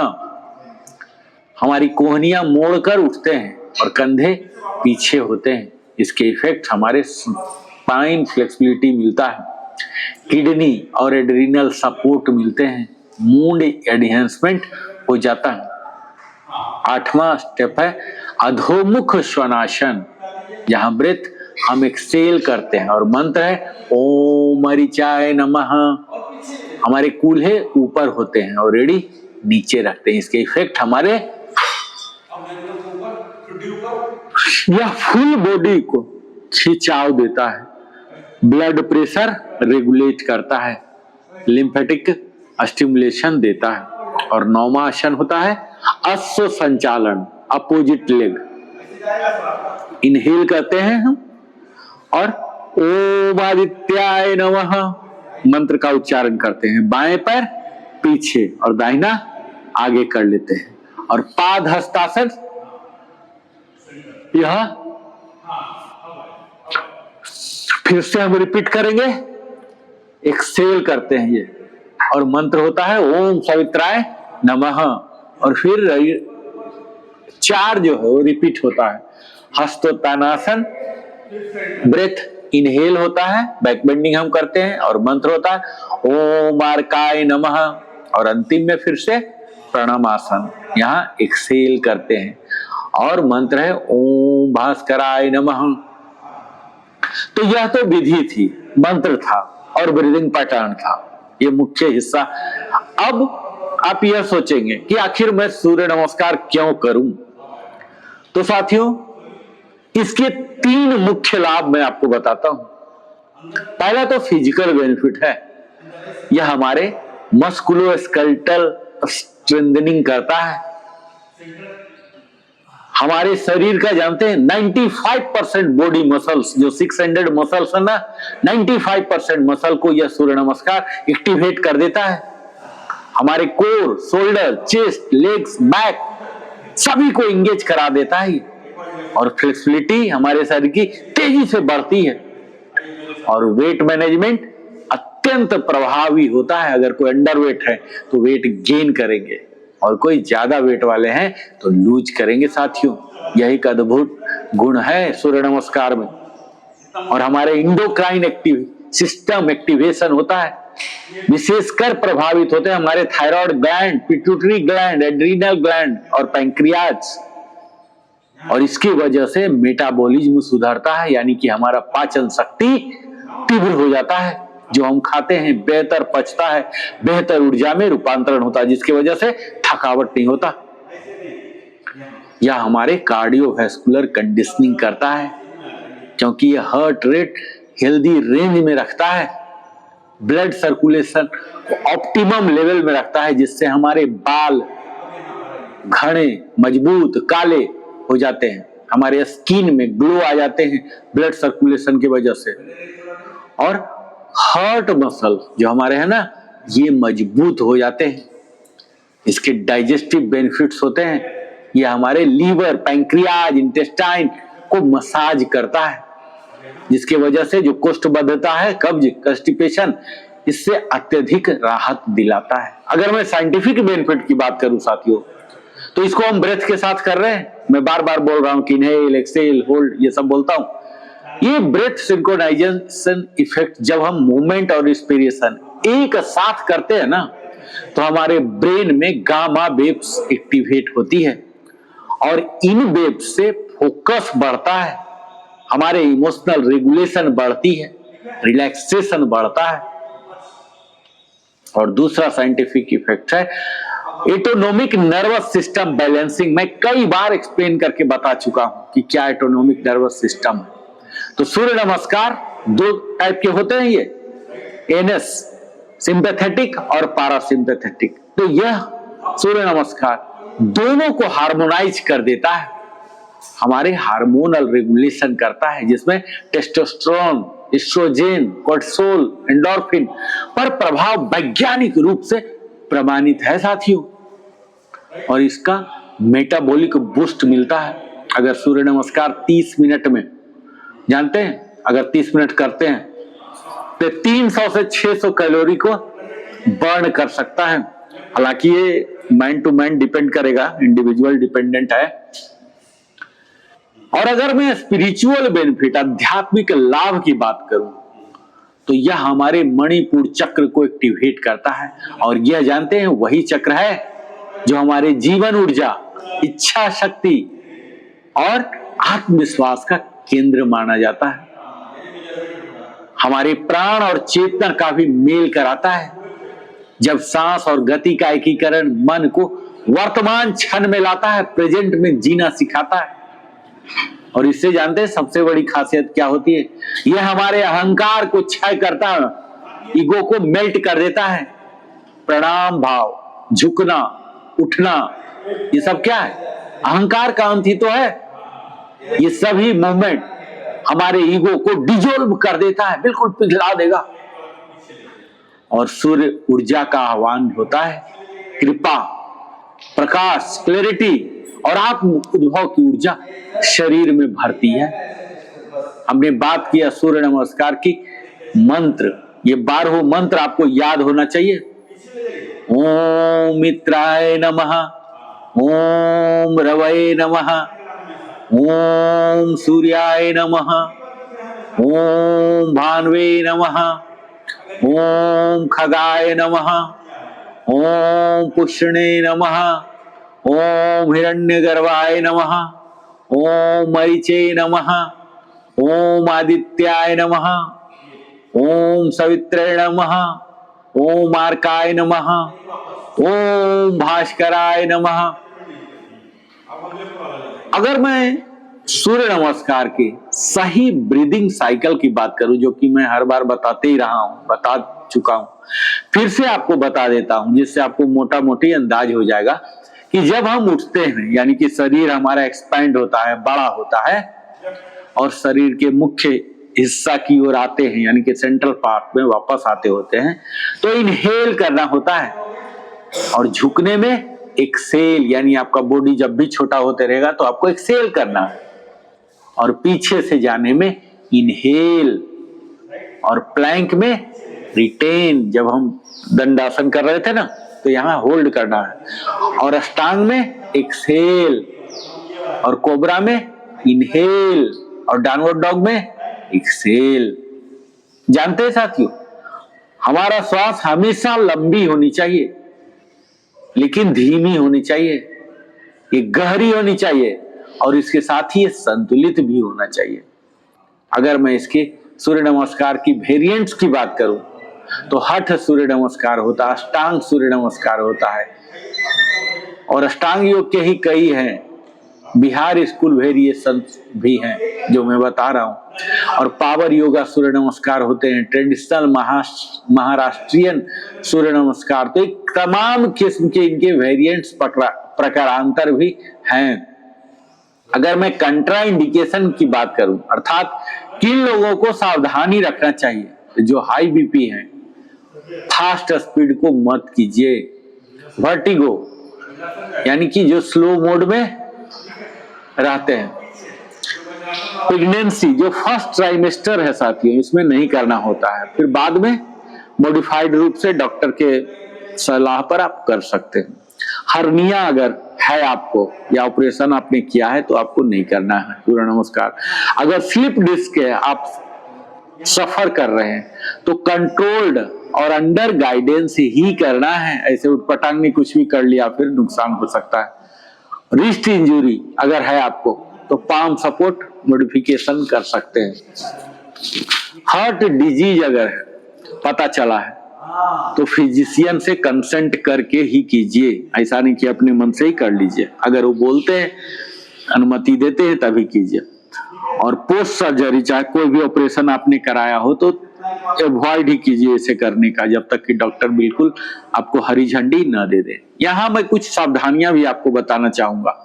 हमारी कोहनियां मोड़कर उठते हैं और कंधे पीछे होते हैं। इसके इफेक्ट हमारे स्पाइन फ्लेक्सिबिलिटी मिलता है, किडनी और एड्रिनल सपोर्ट मिलते हैं, मूड एनहांसमेंट हो जाता है। 8वां स्टेप है अधोमुख श्वानासन, जहां ब्रेथ हम एक्सेल करते हैं और मंत्र है ओम मरीचाय नमः। हमारे कूल्हे ऊपर होते हैं और एड़ी नीचे रखते हैं। इसके इफेक्ट हमारे यह फुल बॉडी को खिंचाव देता है, ब्लड प्रेशर रेगुलेट करता है, लिम्फेटिक स्टिमुलेशन देता है। और 9वां आसन होता है अश्व संचालन, अपोजिट लेग। इनहेल करते हैं हम और ओम आदित्याय नमः मंत्र का उच्चारण करते हैं। बाएं पैर पीछे और दाहिना आगे कर लेते हैं और पाद हस्तासन यह फिर से हम रिपीट करेंगे, एक्सेल करते हैं ये और मंत्र होता है ओम सवित्राय नमः। और फिर 4 जो है वो रिपीट होता है। हस्तोत्तानासन, ब्रेथ इनहेल होता है, बैक बेंडिंग हम करते हैं और मंत्र होता है ओम अर्काय नमः। और अंतिम में फिर से प्रणामासन, यहाँ एक्सेल करते हैं और मंत्र है ओम भास्कराय नमः। तो यह तो विधि थी, मंत्र था और ब्रीदिंग पैटर्न था, ये मुख्य हिस्सा। अब आप यह सोचेंगे कि आखिर मैं सूर्य नमस्कार क्यों करूं? तो साथियों, इसके 3 मुख्य लाभ मैं आपको बताता हूं। पहला तो फिजिकल बेनिफिट है, यह हमारे मस्कुलोस्केलेटल स्ट्रेंथनिंग करता है। हमारे शरीर का जानते हैं 95% बॉडी मसल्स, जो 6 हैंडेड मसल्स है ना, 95% मसल को यह सूर्य नमस्कार एक्टिवेट कर देता है। हमारे core, shoulder, chest, legs, back सभी को एंगेज करा देता है और फ्लेक्सिबिलिटी हमारे शरीर की तेजी से बढ़ती है। और वेट मैनेजमेंट अत्यंत प्रभावी होता है। अगर कोई अंडर वेट है तो वेट गेन करेंगे और कोई ज्यादा वेट वाले हैं तो लूज करेंगे। साथियों, यही एक अद्भुत गुण है सूर्य नमस्कार में। और हमारे इंडोक्राइन सिस्टम एक्टिवेशन होता है, विशेषकर प्रभावित होते हैं हमारे thyroid gland, pituitary gland, adrenal gland और पैंक्रियाज। और इसकी वजह से मेटाबॉलिज्म सुधरता है, यानी कि हमारा पाचन शक्ति तीव्र हो जाता है। जो हम खाते हैं बेहतर पचता है, बेहतर ऊर्जा में रूपांतरण होता है, जिसकी वजह से थकावट नहीं होता। यह हमारे कार्डियोवैस्कुलर कंडीशनिंग करता है, क्योंकि यह हार्ट रेट हेल्दी रेंज में रखता है, ब्लड सर्कुलेशन को ऑप्टिमम लेवल में रखता है, जिससे हमारे बाल घने, मजबूत, काले हो जाते हैं, हमारे स्किन में ग्लो आ जाते हैं ब्लड सर्कुलेशन की वजह से। और हार्ट मसल जो हमारे है ना, ये मजबूत हो जाते हैं। इसके डाइजेस्टिव बेनिफिट्स होते हैं, ये हमारे लीवर, पैंक्रियाज, इंटेस्टाइन को मसाज करता है, जिसकी वजह से जो कोष्ठबद्धता है, कब्ज, कॉन्स्टिपेशन, इससे अत्यधिक राहत दिलाता है। अगर मैं साइंटिफिक बेनिफिट की बात करूं साथियों, तो इसको हम ब्रेथ के साथ कर रहे हैं। मैं बार बार बोल रहा हूं कि इनहेल, एक्सेल, होल्ड, ये सब बोलता हूं। ये ब्रेथ सिंक्रोनाइजेशन इफेक्ट जब हम मूवमेंट और इंस्पिरेशन एक साथ करते हैं ना, तो हमारे ब्रेन में गामा वेव्स एक्टिवेट होती है और इन वेव्स से फोकस बढ़ता है, हमारे इमोशनल रेगुलेशन बढ़ती है, रिलैक्सेशन बढ़ता है। और दूसरा साइंटिफिक इफेक्ट है एटोनोमिक नर्वस सिस्टम बैलेंसिंग। मैं कई बार एक्सप्लेन करके बता चुका हूं कि क्या एटोनोमिक नर्वस सिस्टम है। तो सूर्य नमस्कार 2 टाइप के होते हैं, ये एनएस, सिंपैथेटिक और पारासिम्पैथेटिक। तो यह सूर्य नमस्कार दोनों को हार्मोनाइज कर देता है, हमारे हार्मोनल रेगुलेशन करता है, जिसमें टेस्टोस्टेरोन, एस्ट्रोजन, कोर्टिसोल, एंडोर्फिन पर प्रभाव वैज्ञानिक रूप से प्रमाणित है साथियों। और इसका मेटाबॉलिक बूस्ट मिलता है अगर सूर्य नमस्कार 30 मिनट में, जानते हैं अगर 30 मिनट करते हैं तो 300 से 600 कैलोरी को बर्न कर सकता है। हालांकि ये मैन टू मैन डिपेंड करेगा, इंडिविजुअल डिपेंडेंट है। और अगर मैं स्पिरिचुअल बेनिफिट, आध्यात्मिक लाभ की बात करूं, तो यह हमारे मणिपुर चक्र को एक्टिवेट करता है। और यह जानते हैं वही चक्र है जो हमारे जीवन ऊर्जा, इच्छा शक्ति और आत्मविश्वास का केंद्र माना जाता है। हमारे प्राण और चेतना का भी मेल कराता है। जब सांस और गति का एकीकरण मन को वर्तमान क्षण में लाता है, प्रेजेंट में जीना सिखाता है। और इससे जानते हैं सबसे बड़ी खासियत क्या होती है? यह हमारे अहंकार को क्षय करता है, ईगो को मेल्ट कर देता है। प्रणाम भाव, झुकना, उठना, ये सब क्या है? अहंकार का अंत ही तो है। ये सभी मूवमेंट हमारे ईगो को डिजोल्व कर देता है, बिल्कुल पिघला देगा। और सूर्य ऊर्जा का आह्वान होता है, कृपा, प्रकाश, क्लैरिटी और आत्म उद्भव की ऊर्जा शरीर में भरती है। हमने बात किया सूर्य नमस्कार की मंत्र, ये 12 मंत्र आपको याद होना चाहिए। ओम मित्राय नमः, ओम रवये नमः, ओम सूर्याय नमः, ओम भान्वे नमः, ओम खगाय नमः, ओम पुष्णे नमः, ओम हिरण्यगर्भाय नमः, ओम मरीचे नमः, ओम आदित्याय नमः, ओम सवित्रे नमः, ओम आर्काय नमः, ओम भास्कराय नमः। अगर मैं सूर्य नमस्कार के सही ब्रीदिंग साइकिल की बात करूं, जो कि मैं हर बार बताते ही रहा हूं, बता चुका हूं, फिर से आपको बता देता हूं, जिससे आपको मोटा मोटी अंदाज हो जाएगा कि जब हम उठते हैं, यानी कि शरीर हमारा एक्सपैंड होता है, बड़ा होता है, और शरीर के मुख्य हिस्सा की ओर आते हैं, यानी कि सेंट्रल पार्ट में वापस आते होते हैं, तो इनहेल करना होता है। और झुकने में एक्सेल, यानी आपका बॉडी जब भी छोटा होते रहेगा तो आपको एक्सेल करना है। और पीछे से जाने में इनहेल, और प्लैंक में रिटेन, जब हम दंडासन कर रहे थे ना, तो यहां होल्ड करना है। और अष्टांग में एक्सेल, और कोबरा में इनहेल, और डाउनवर्ड डॉग में एक्सेल। जानते हैं साथियों, हमारा श्वास हमेशा लंबी होनी चाहिए, लेकिन धीमी होनी चाहिए, ये गहरी होनी चाहिए, और इसके साथ ही ये संतुलित भी होना चाहिए। अगर मैं इसके सूर्य नमस्कार की वेरिएंट्स की बात करूं, तो हठ सूर्य नमस्कार होता है, अष्टांग सूर्य नमस्कार होता है, और अष्टांग योग के ही कई हैं, बिहार स्कूल वेरिएशन भी हैं जो मैं बता रहा हूं। और पावर योगा सूर्य नमस्कार होते हैं, ट्रेडिशनल महाराष्ट्रियन सूर्य नमस्कार, तो एक तमाम किस्म के इनके वेरिएंट्स, प्रकारांतर भी हैं। अगर मैं कंट्रा इंडिकेशन की बात करूं, अर्थात किन लोगों को सावधानी रखना चाहिए, जो हाई बीपी हैं, फास्ट स्पीड को मत कीजिए। वर्टिगो, यानी कि जो स्लो मोड में रहते हैं, प्रेगनेंसी जो फर्स्ट ट्राइमेस्टर है साथियों, इसमें नहीं करना होता है, फिर बाद में मॉडिफाइड रूप से डॉक्टर के सलाह पर आप कर सकते हैं। हर्निया अगर है आपको, या ऑपरेशन आपने किया है, तो आपको नहीं करना है सूर्य नमस्कार। अगर स्लिप डिस्क है, आप सफर कर रहे हैं, तो कंट्रोल्ड और अंडर गाइडेंस ही करना है। ऐसे उठपटांग में कुछ भी कर लिया फिर नुकसान हो सकता है। रिस्ट इंजरी अगर है आपको, तो पाम सपोर्ट मॉडिफिकेशन कर सकते हैं। हार्ट डिजीज अगर है, पता चला है, तो फिजिशियन से कंसल्ट करके ही कीजिए, ऐसा नहीं कि अपने मन से ही कर लीजिए। अगर वो बोलते हैं, अनुमति देते हैं, तभी कीजिए। और पोस्ट सर्जरी, चाहे कोई भी ऑपरेशन आपने कराया हो, तो अवॉइड ही कीजिए इसे करने का, जब तक कि डॉक्टर बिल्कुल आपको हरी झंडी न दे दे। यहां मैं कुछ सावधानियां भी आपको बताना चाहूंगा।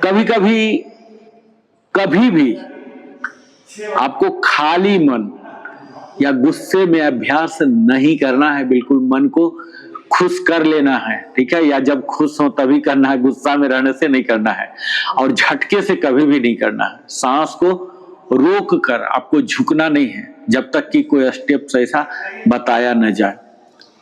कभी भी आपको खाली मन या गुस्से में अभ्यास नहीं करना है, बिल्कुल मन को खुश कर लेना है, ठीक है? या जब खुश हो तभी करना है, गुस्सा में रहने से नहीं करना है। और झटके से कभी भी नहीं करना है। सांस को रोक कर आपको झुकना नहीं है, जब तक कि कोई स्टेप्स ऐसा बताया न जाए।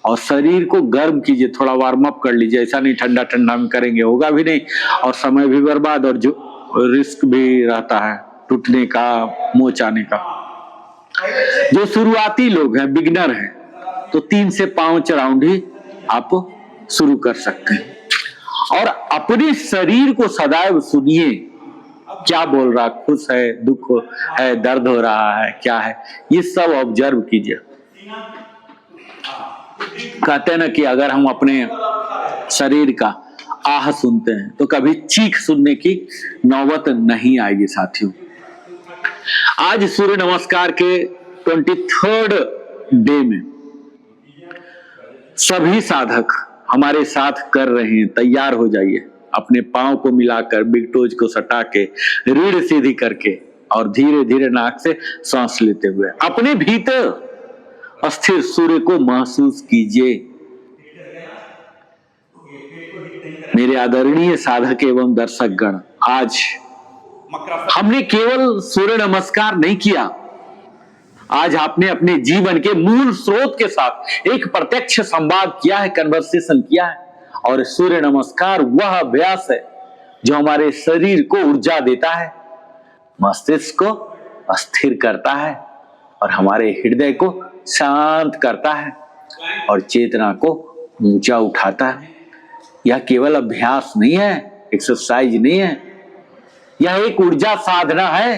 और शरीर को गर्म कीजिए, थोड़ा वार्म अप कर लीजिए, ऐसा नहीं ठंडा ठंडा में करेंगे होगा भी नहीं, और समय भी बर्बाद, और जो रिस्क भी रहता है टूटने का, मोच आने का। जो शुरुआती लोग हैं, बिगिनर हैं, तो 3 से 5 राउंड ही आप शुरू कर सकते हैं। और अपने शरीर को सदैव सुनिए, क्या बोल रहा, खुश है, दुख है, दर्द हो रहा है, क्या है, ये सब ऑब्जर्व कीजिए। कहते हैं ना कि अगर हम अपने शरीर का आह सुनते हैं तो कभी चीख सुनने की नौबत नहीं आएगी साथियों। आज सूर्य नमस्कार के 23rd डे में सभी साधक हमारे साथ कर रहे हैं। तैयार हो जाइए, अपने पांव को मिलाकर, बिग टोज को सटा के, रीढ़ सीधी करके, और धीरे धीरे नाक से सांस लेते हुए अपने भीतर अस्थिर सूर्य को महसूस कीजिए। मेरे आदरणीय साधक एवं दर्शकगण, आज हमने केवल सूर्य नमस्कार नहीं किया, आज आपने अपने जीवन के मूल स्रोत के साथ एक प्रत्यक्ष संवाद किया है, कन्वर्सेशन किया है। और सूर्य नमस्कार वह अभ्यास है जो हमारे शरीर को ऊर्जा देता है, मस्तिष्क को स्थिर करता है, और हमारे हृदय को शांत करता है, और चेतना को ऊंचा उठाता है। यह केवल अभ्यास नहीं है, एक्सरसाइज नहीं है, यह एक ऊर्जा साधना है।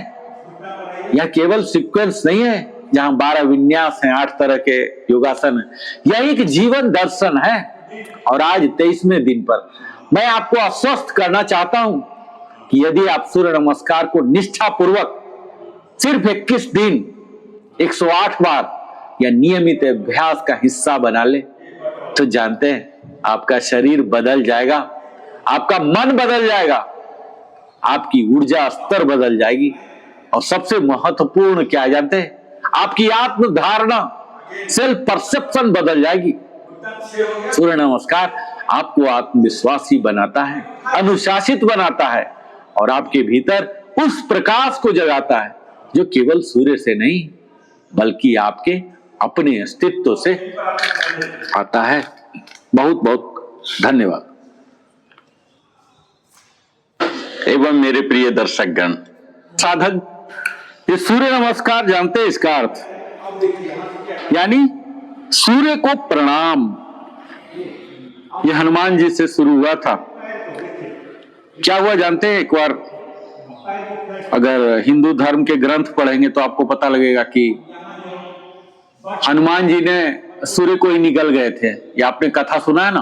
यह केवल सीक्वेंस नहीं है जहां 12 विन्यास हैं, 8 तरह के योगासन है। यह एक जीवन दर्शन है। और आज 23वें दिन पर मैं आपको आश्वस्त करना चाहता हूं कि यदि आप सूर्य नमस्कार को निष्ठा पूर्वक सिर्फ 21 दिन 108 बार या नियमित अभ्यास का हिस्सा बना ले, तो जानते हैं आपका शरीर बदल जाएगा, आपका मन बदल जाएगा, आपकी ऊर्जा स्तर बदल जाएगी, और सबसे महत्वपूर्ण क्या जानते हैं, आपकी आत्म धारणा, सेल्फ परसेप्शन बदल जाएगी। सूर्य नमस्कार आपको आत्मविश्वासी बनाता है, अनुशासित बनाता है, और आपके भीतर उस प्रकाश को जगाता है जो केवल सूर्य से नहीं बल्कि आपके अपने अस्तित्व से आता है। बहुत बहुत धन्यवाद। एवं मेरे प्रिय दर्शकगण, साधक ये सूर्य नमस्कार जानते हैं इसका अर्थ, यानी सूर्य को प्रणाम। ये हनुमान जी से शुरू हुआ था। क्या हुआ जानते हैं? एक बार अगर हिंदू धर्म के ग्रंथ पढ़ेंगे तो आपको पता लगेगा कि हनुमान जी ने सूर्य को ही निगल गए थे। ये आपने कथा सुना है ना?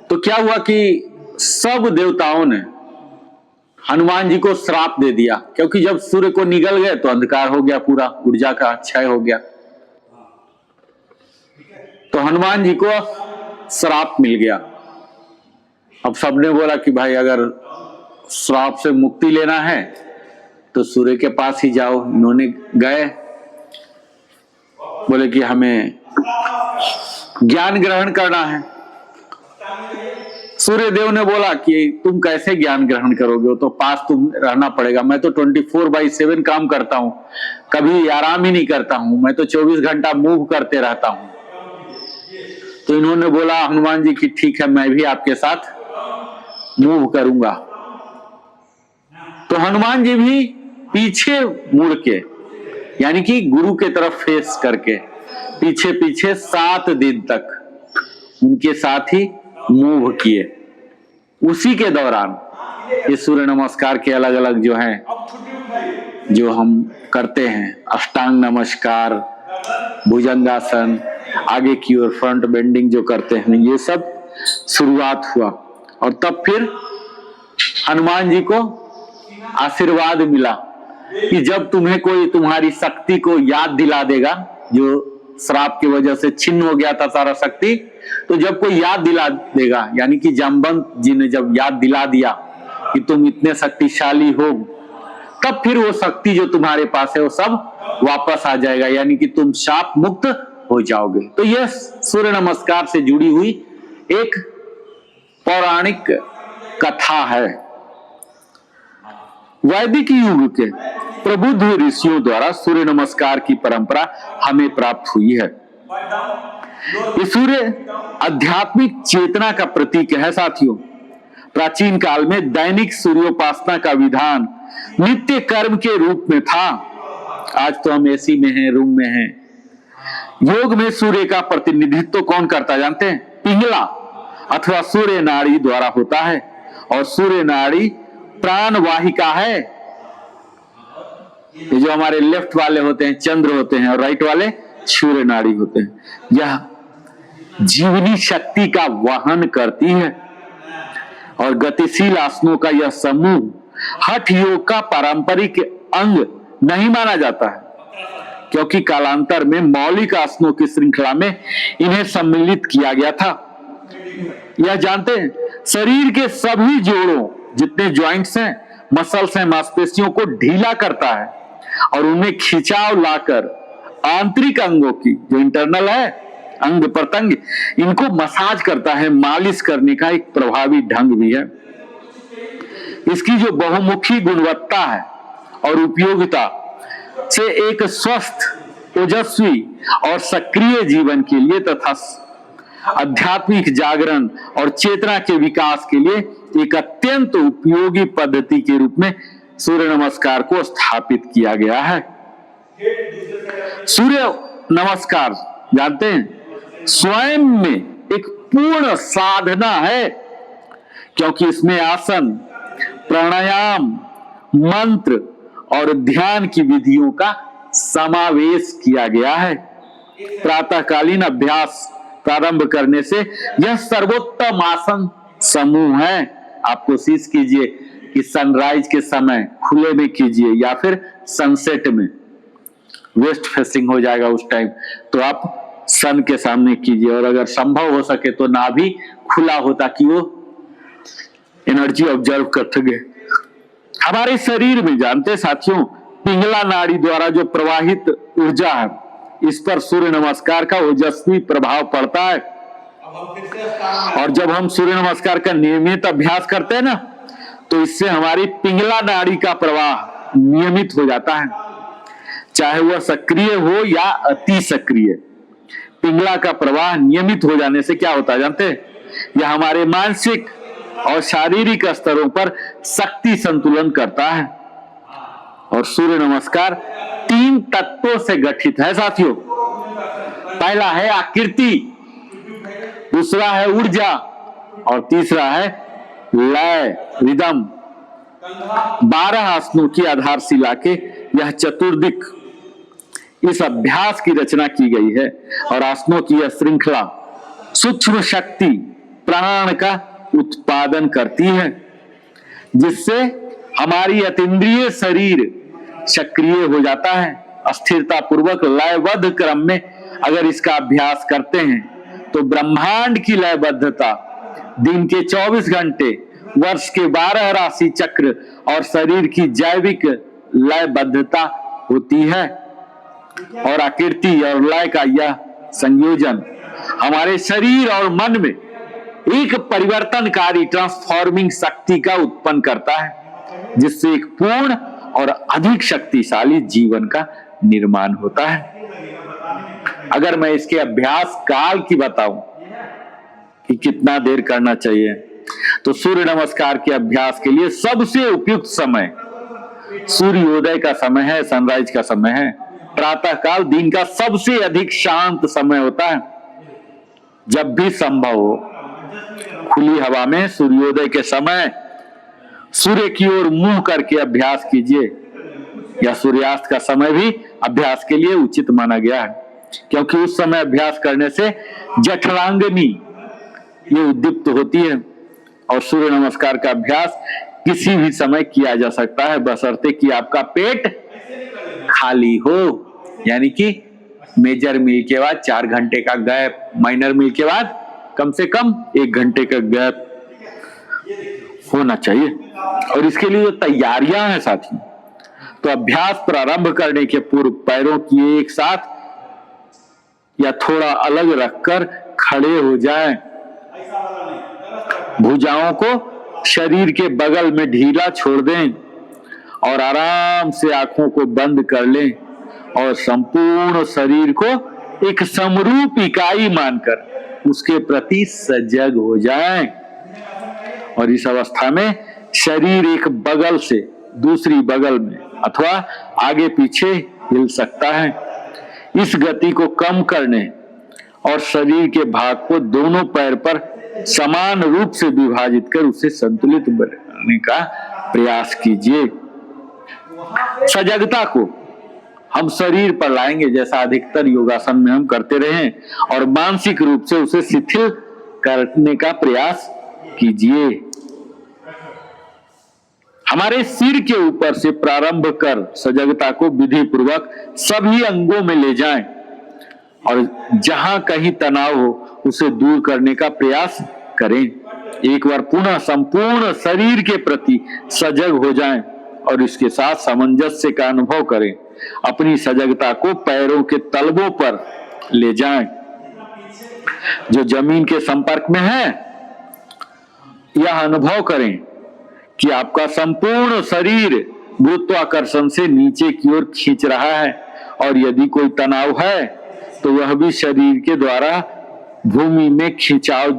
तो क्या हुआ कि सब देवताओं ने हनुमान जी को श्राप दे दिया, क्योंकि जब सूर्य को निगल गए तो अंधकार हो गया, पूरा ऊर्जा का क्षय हो गया। तो हनुमान जी को श्राप मिल गया। अब सबने बोला कि भाई अगर श्राप से मुक्ति लेना है तो सूर्य के पास ही जाओ। इन्होंने गए, बोले कि हमें ज्ञान ग्रहण करना है। सूर्य देव ने बोला कि तुम कैसे ज्ञान ग्रहण करोगे, तो पास तुम रहना पड़ेगा। मैं तो 24/7 काम करता हूं, कभी आराम ही नहीं करता हूं, मैं तो 24 घंटा मूव करते रहता हूं। तो इन्होंने बोला हनुमान जी की ठीक है, मैं भी आपके साथ मूव करूंगा। तो हनुमान जी भी पीछे मुड़ के, यानी कि गुरु के तरफ फेस करके, पीछे पीछे 7 दिन तक उनके साथ ही मूव किए। उसी के दौरान ये सूर्य नमस्कार के अलग अलग जो हैं, जो हम करते हैं, अष्टांग नमस्कार, भुजंगासन, आगे की ओर फ्रंट बेंडिंग जो करते हैं, ये सब शुरुआत हुआ। और तब फिर हनुमान जी को आशीर्वाद मिला कि जब तुम्हें कोई तुम्हारी शक्ति को याद दिला देगा, जो श्राप की वजह से छिन्न हो गया था सारा शक्ति, तो जब कोई याद दिला देगा, यानी कि जामवंत जी ने जब याद दिला दिया कि तुम इतने शक्तिशाली हो, तब फिर वो शक्ति जो तुम्हारे पास है वो सब वापस आ जाएगा, यानी कि तुम शाप मुक्त हो जाओगे। तो यह सूर्य नमस्कार से जुड़ी हुई एक पौराणिक कथा है। वैदिक युग के प्रबुद्ध ऋषियों द्वारा सूर्य नमस्कार की परंपरा हमें प्राप्त हुई है। ये सूर्य आध्यात्मिक चेतना का प्रतीक है साथियों। प्राचीन काल में दैनिक सूर्योपासना का विधान नित्य कर्म के रूप में था। आज तो हम एसी में हैं, रूम में हैं। योग में सूर्य का प्रतिनिधित्व कौन करता जानते हैं? पिंगला अथवा सूर्य नाड़ी द्वारा होता है। और सूर्य नाड़ी प्राण वाहिका है। ये जो हमारे लेफ्ट वाले होते हैं चंद्र होते हैं और राइट वाले सूर्य नाड़ी होते हैं। यह जीवनी शक्ति का वहन करती है। और गतिशील आसनों का यह समूह हठ योग का पारंपरिक अंग नहीं माना जाता है, क्योंकि कालांतर में मौलिक आसनों की श्रृंखला में इन्हें सम्मिलित किया गया था। यह जानते हैं, शरीर के सभी जोड़ों, जितने ज्वाइंट्स हैं, मसल्स हैं, मांसपेशियों को ढीला करता है और उनमें खिंचाव लाकर आंतरिक अंगों की जो इंटरनल है अंग प्रत्यंग, इनको मसाज करता है। मालिश करने का एक प्रभावी ढंग भी है। इसकी जो बहुमुखी गुणवत्ता है और उपयोगिता से एक स्वस्थ, ओजस्वी और सक्रिय जीवन के लिए तथा आध्यात्मिक जागरण और चेतना के विकास के लिए एक अत्यंत उपयोगी पद्धति के रूप में सूर्य नमस्कार को स्थापित किया गया है। सूर्य नमस्कार जानते हैं, स्वयं में एक पूर्ण साधना है, क्योंकि इसमें आसन, प्राणायाम, मंत्र और ध्यान की विधियों का समावेश किया गया है। प्रातःकालीन अभ्यास प्रारंभ करने से यह सर्वोत्तम आसन समूह है। आप कोशिश कीजिए कि सनराइज के समय खुले में कीजिए या फिर सनसेट में, वेस्ट फेसिंग हो जाएगा उस टाइम, तो आप सन के सामने कीजिए। और अगर संभव हो सके तो ना भी खुला हो, ताकि वो एनर्जी ऑब्जर्व कर सके। हमारे शरीर में जानते साथियों, पिंगला नाड़ी द्वारा जो प्रवाहित ऊर्जा है, इस पर सूर्य नमस्कार का ओजस्वी प्रभाव पड़ता है। और जब हम सूर्य नमस्कार का नियमित अभ्यास करते हैं ना, तो इससे हमारी पिंगला नाड़ी का प्रवाह नियमित हो जाता है, चाहे वह सक्रिय हो या अति सक्रिय। पिंगला का प्रवाह नियमित हो जाने से क्या होता है जानते हैं? यह हमारे मानसिक और शारीरिक स्तरों पर शक्ति संतुलन करता है। और सूर्य नमस्कार 3 तत्वों से गठित है साथियों। पहला है आकृति, दूसरा है ऊर्जा और तीसरा है लय, रिदम। 12 आसनों की आधारशिला के यह चतुर्दिक इस अभ्यास की रचना की गई है। और आसनों की यह श्रृंखला सूक्ष्म शक्ति प्राण का उत्पादन करती है, जिससे हमारी अतीन्द्रिय शरीर सक्रिय हो जाता है। अस्थिरता पूर्वक लयबद्ध क्रम में अगर इसका अभ्यास करते हैं तो ब्रह्मांड की लयबद्धता, दिन के 24 घंटे, वर्ष के 12 राशि चक्र और शरीर की जैविक लयबद्धता होती है। और आकृति और लय का यह संयोजन हमारे शरीर और मन में एक परिवर्तनकारी ट्रांसफॉर्मिंग शक्ति का उत्पन्न करता है, जिससे एक पूर्ण और अधिक शक्तिशाली जीवन का निर्माण होता है। अगर मैं इसके अभ्यास काल की बताऊं कि कितना देर करना चाहिए, तो सूर्य नमस्कार के अभ्यास के लिए सबसे उपयुक्त समय सूर्योदय का समय है, सनराइज का समय है। प्रातः काल दिन का सबसे अधिक शांत समय होता है। जब भी संभव हो, खुली हवा में सूर्योदय के समय सूर्य की ओर मुंह करके अभ्यास कीजिए। या सूर्यास्त का समय भी अभ्यास के लिए उचित माना गया है, क्योंकि उस समय अभ्यास करने से जठरांगनी ये उद्दीप्त होती है। और सूर्य नमस्कार का अभ्यास किसी भी समय किया जा सकता है, बशर्ते कि आपका पेट खाली हो। यानी कि मेजर मील के बाद 4 घंटे का गैप, माइनर मील के बाद कम से कम 1 घंटे का गैप होना चाहिए। और इसके लिए जो तैयारियां हैं साथी, तो अभ्यास प्रारंभ करने के पूर्व पैरों की एक साथ या थोड़ा अलग रखकर खड़े हो जाएं। भुजाओं को शरीर के बगल में ढीला छोड़ दें और आराम से आंखों को बंद कर लें और संपूर्ण शरीर को एक समरूप इकाई मानकर उसके प्रति सजग हो जाएं। और इस अवस्था में शरीर एक बगल से दूसरी बगल में अथवा आगे पीछे हिल सकता है। इस गति को कम करने और शरीर के भाग को दोनों पैर पर समान रूप से विभाजित कर उसे संतुलित बनाने का प्रयास कीजिए। सजगता को हम शरीर पर लाएंगे जैसा अधिकतर योगासन में हम करते रहे, और मानसिक रूप से उसे शिथिल करने का प्रयास कीजिए। हमारे सिर के ऊपर से प्रारंभ कर सजगता को विधि पूर्वक सभी अंगों में ले जाएं और जहां कहीं तनाव हो उसे दूर करने का प्रयास करें। एक बार पुनः संपूर्ण शरीर के प्रति सजग हो जाएं और इसके साथ सामंजस्य का अनुभव करें। अपनी सजगता को पैरों के तलवों पर ले जाएं जो जमीन के संपर्क में है। यह अनुभव करें कि आपका संपूर्ण शरीर गुरुत्वाकर्षण से नीचे की ओर खींच रहा है, और यदि कोई तनाव है तो वह भी शरीर के द्वारा भूमि में खिंचाव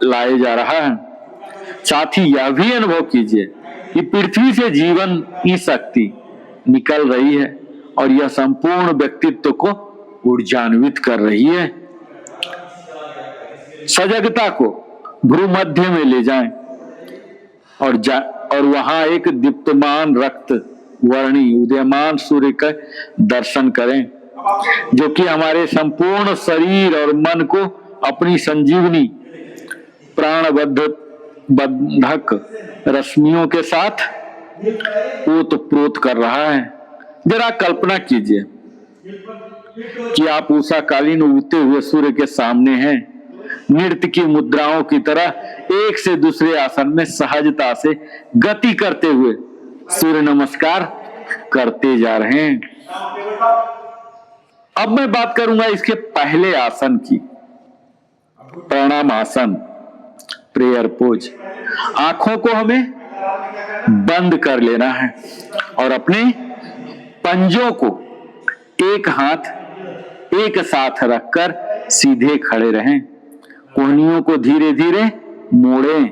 लाए जा रहा है। साथ ही यह भी अनुभव कीजिए कि पृथ्वी से जीवन की शक्ति निकल रही है और यह संपूर्ण व्यक्तित्व को ऊर्जान्वित कर रही है। सजगता को भ्रूमध्य में ले जाएं और वहां एक दीप्तमान रक्त वर्णी उदयमान सूर्य का दर्शन करें, जो कि हमारे संपूर्ण शरीर और मन को अपनी संजीवनी प्राणबंधक रश्मियों के साथ ओतप्रोत कर रहा है। जरा कल्पना कीजिए कि आप उषाकालीन उगते हुए सूर्य के सामने हैं, नृत्य की मुद्राओं की तरह एक से दूसरे आसन में सहजता से गति करते हुए सूर्य नमस्कार करते जा रहे हैं। अब मैं बात करूंगा इसके पहले आसन की, प्रणाम आसन, प्रेयर पोज। आंखों को हमें बंद कर लेना है और अपने पंजों को एक हाथ एक साथ रखकर सीधे खड़े रहें। कोहनियों को धीरे धीरे मोड़ें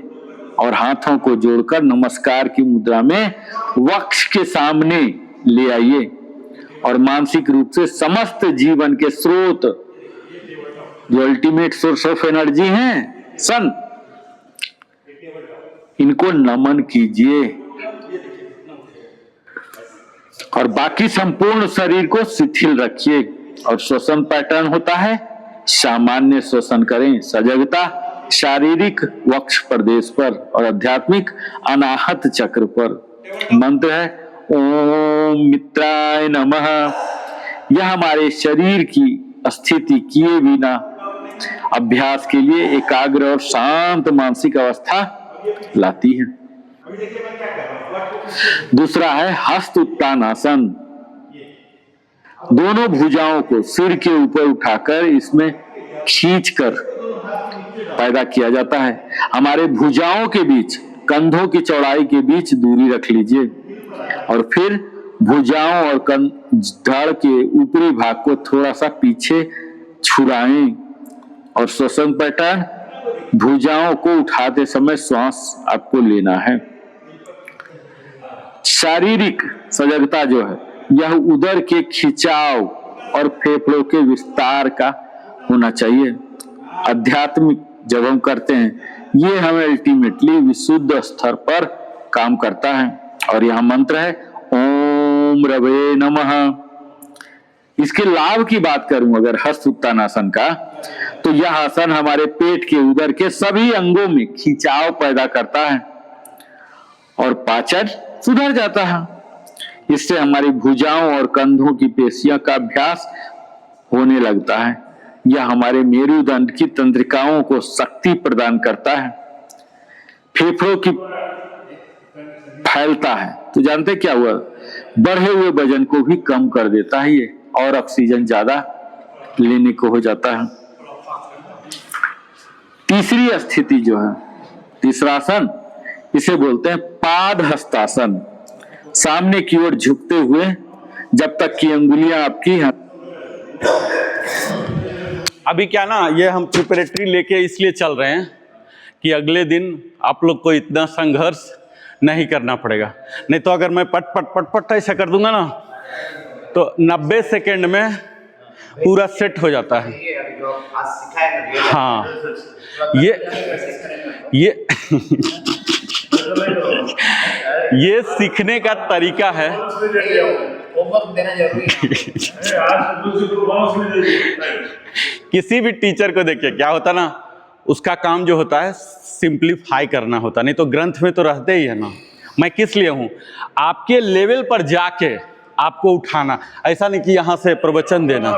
और हाथों को जोड़कर नमस्कार की मुद्रा में वक्ष के सामने ले आइए और मानसिक रूप से समस्त जीवन के स्रोत जो अल्टीमेट सोर्स ऑफ एनर्जी हैं, सन, इनको नमन कीजिए और बाकी संपूर्ण शरीर को शिथिल रखिए। और श्वसन पैटर्न होता है सामान्य श्वसन करें। सजगता शारीरिक वक्ष प्रदेश पर और आध्यात्मिक अनाहत चक्र पर। मंत्र है ओम मित्राय नमः। यह हमारे शरीर की स्थिति किए बिना अभ्यास के लिए एकाग्र और शांत मानसिक अवस्था लाती है। दूसरा है हस्त उत्तान आसन। दोनों भुजाओं को सिर के ऊपर उठाकर इसमें खींचकर पैदा किया जाता है। हमारे भुजाओं के बीच, कंधों की चौड़ाई के बीच दूरी रख लीजिए और फिर भुजाओं और धड़ के ऊपरी भाग को थोड़ा सा पीछे छुड़ाएं और श्वसन पैटर्न, भुजाओं को उठाते समय श्वास आपको लेना है। शारीरिक सजगता जो है यह उदर के खिंचाव और फेफड़ों के विस्तार का होना चाहिए। आध्यात्मिक जब हम करते हैं ये हमें अल्टीमेटली विशुद्ध स्तर पर काम करता है। और यह मंत्र है ओम रवे नमः। इसके लाभ की बात करूं अगर हस्त उत्तानासन का, तो यह आसन हमारे पेट के उदर के सभी अंगों में खिंचाव पैदा करता है और पाचन सुधर जाता है। इससे हमारी भुजाओं और कंधों की पेशियों का अभ्यास होने लगता है। यह हमारे मेरुदंड की तंत्रिकाओं को शक्ति प्रदान करता है, फेफड़ों की फैलता है। तो जानते क्या हुआ, बढ़े हुए वजन को भी कम कर देता है ये, और ऑक्सीजन ज्यादा लेने को हो जाता है। तीसरी स्थिति जो है, तीसरा आसन, इसे बोलते हैं पाद हस्तासन। सामने की ओर झुकते हुए जब तक कि अंगुलियां आपकी अभी क्या ना, ये हम प्रिपरेटरी लेके इसलिए चल रहे हैं कि अगले दिन आप लोग को इतना संघर्ष नहीं करना पड़ेगा। नहीं तो अगर मैं पट पट पट पट ऐसा कर दूंगा ना तो 90 सेकेंड में पूरा सेट हो जाता है। हाँ, ये ये सीखने का तरीका है। किसी भी टीचर को देखिए, क्या होता ना, उसका काम जो होता है सिंप्लीफाई करना होता, नहीं तो ग्रंथ में तो रहते ही है ना। मैं किस लिए हूं? आपके लेवल पर जाके आपको उठाना, ऐसा नहीं कि यहां से प्रवचन देना,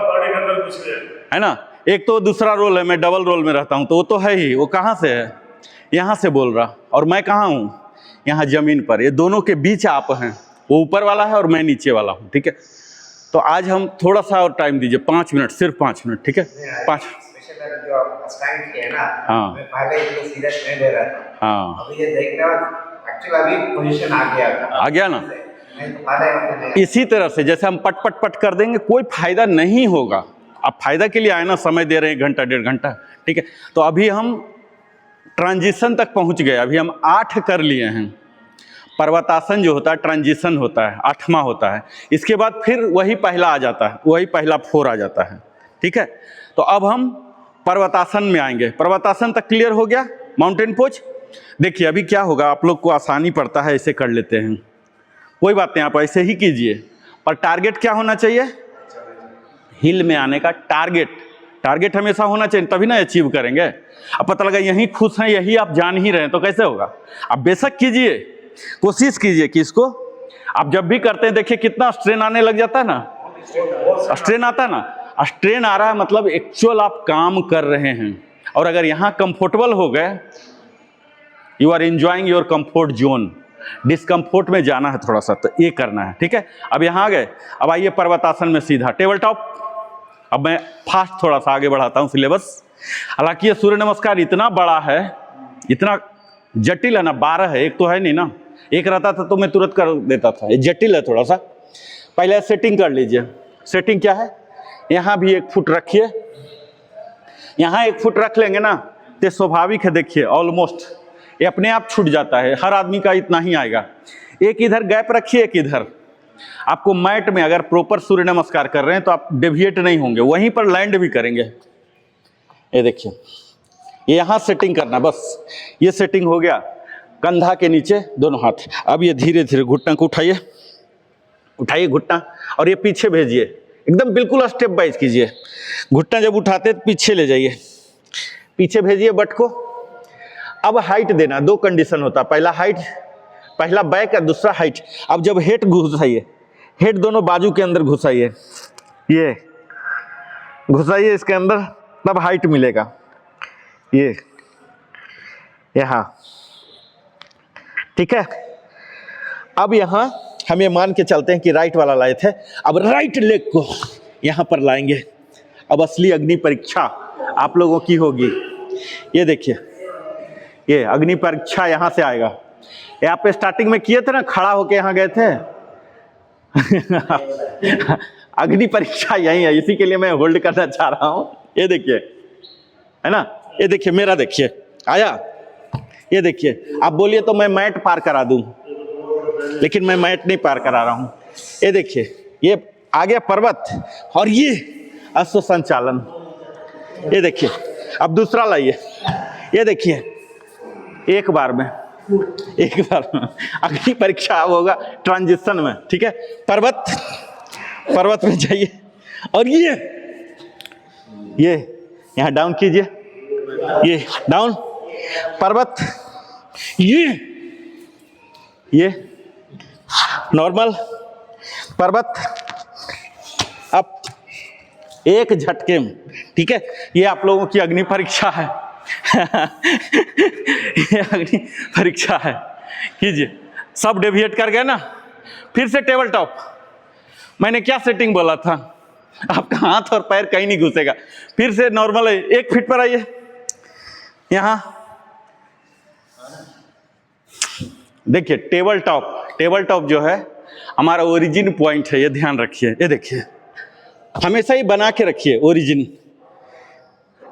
है ना। एक तो दूसरा रोल है, मैं डबल रोल में रहता हूं, तो वो तो है ही, वो कहां से है? यहां से बोल रहा, और मैं कहां हूं? यहाँ जमीन पर। ये दोनों के बीच आप हैं, वो ऊपर वाला है और मैं नीचे वाला हूँ, ठीक है। तो आज हम थोड़ा सा और टाइम दीजिए, 5 मिनट, सिर्फ 5 मिनट, ठीक है। 5। जो आप स्टाइल किए ना, हाँ। मैं पहले इतना सीरियस नहीं ले रहा था। हाँ, अभी ये देखने बाद एक्चुअली अभी पोजीशन आ गया था। आ गया ना। नहीं तो पहले इसी तरह से जैसे हम पट पट पट कर देंगे, कोई फायदा नहीं होगा। आप फायदा के लिए आए ना, समय दे रहे हैं, घंटा 1.5 घंटा, ठीक है। तो अभी हम ट्रांजिशन तक पहुंच गए, अभी हम 8 कर लिए हैं। पर्वतासन जो होता है ट्रांजिशन होता है, 8वां होता है। इसके बाद फिर वही पहला आ जाता है, वही पहला 4 आ जाता है, ठीक है। तो अब हम पर्वतासन में आएंगे। पर्वतासन तक क्लियर हो गया, माउंटेन पोज। देखिए अभी क्या होगा, आप लोग को आसानी पड़ता है, ऐसे कर लेते हैं, कोई बात नहीं, आप ऐसे ही कीजिए। पर टारगेट क्या होना चाहिए? हिल में आने का टारगेट हमेशा होना चाहिए, तभी ना अचीव करेंगे। अब पता लगा यहीं खुश हैं, यही आप जान ही रहे हैं, तो कैसे होगा? आप बेशक कीजिए, कोशिश कीजिए कि इसको आप जब भी करते हैं, देखिए कितना स्ट्रेन आने लग जाता है ना। स्ट्रेन आता है ना, स्ट्रेन आ रहा है मतलब एक्चुअल आप काम कर रहे हैं। और अगर यहाँ कंफर्टेबल हो गए, you are enjoying your comfort zone. Discomfort में जाना है थोड़ा सा, तो ये करना है, ठीक है। अब यहाँ आ गए, अब आइए पर्वतासन में सीधा टेबल टॉप। अब मैं फास्ट थोड़ा सा आगे बढ़ाता हूँ सिलेबस। हालांकि ये सूर्य नमस्कार इतना बड़ा है, इतना जटिल है ना, 12 है, एक तो है नहीं ना। एक रहता था तो मैं तुरंत कर देता था, ये जटिल है थोड़ा सा। पहले सेटिंग कर लीजिए। सेटिंग क्या है? यहाँ भी 1 फुट रखिए, यहाँ 1 फुट रख लेंगे ना, तो स्वाभाविक है, देखिए ऑलमोस्ट ये अपने आप छूट जाता है। हर आदमी का इतना ही आएगा। एक इधर गैप रखिए, एक इधर। आपको मैट में अगर प्रॉपर सूर्य नमस्कार कर रहे हैं तो आप डेविएट नहीं होंगे, वहीं पर लैंड भी करेंगे। ये देखिए, ये यहाँ सेटिंग करना, बस ये सेटिंग हो गया। कंधा के नीचे दोनों हाथ। अब ये धीरे धीरे घुटना को उठाइए घुटना, और ये पीछे भेजिए, एकदम बिल्कुल स्टेप वाइज कीजिए। घुटना जब उठाते तो पीछे ले जाइए, पीछे भेजिए बट को। अब हाइट देना, 2 कंडीशन होता है, पहला हाइट, पहला बैक है, दूसरा हाइट। अब जब हेड घुसाइए, हेड दोनों बाजू के अंदर घुसाइए, ये घुसाइए इसके अंदर, तब हाइट मिलेगा। ये यहाँ, ठीक है। अब यहाँ हम ये मान के चलते हैं कि राइट वाला लाए थे, अब राइट लेग को यहाँ पर लाएंगे। अब असली अग्नि परीक्षा आप लोगों की होगी। ये देखिए, ये अग्नि परीक्षा यहाँ से आएगा। ये आप स्टार्टिंग में किए थे ना, खड़ा होके यहाँ गए थे। अग्नि परीक्षा यही है, इसी के लिए मैं होल्ड करना चाह रहा हूँ। ये देखिए, है ना, ये देखिए, मेरा देखिए आया। ये देखिए, आप बोलिए तो मैं मैट पार करा दूं, लेकिन मैं मैट नहीं पार करा रहा हूं। ये देखिए, ये आ गया पर्वत, और ये अश्व संचालन। ये देखिए, अब दूसरा लाइए। ये देखिए, एक बार में अग्नि परीक्षा अब होगा ट्रांजिशन में, ठीक है। पर्वत में जाइए, और ये यहाँ डाउन कीजिए, ये डाउन पर्वत, ये नॉर्मल पर्वत, अब एक झटके में, ठीक है। ये आप लोगों की अग्नि परीक्षा है। ये अग्नि परीक्षा है, कीजिए। सब डेविएट कर गए ना, फिर से टेबल टॉप। मैंने क्या सेटिंग बोला था? आपका हाथ और पैर कहीं नहीं घुसेगा। फिर से नॉर्मल है, 1 फीट पर आइए। यहाँ देखिए, टेबल टॉप जो है हमारा ओरिजिन पॉइंट है, ये ध्यान रखिए। ये देखिए, हमेशा ही बना के रखिए ओरिजिन।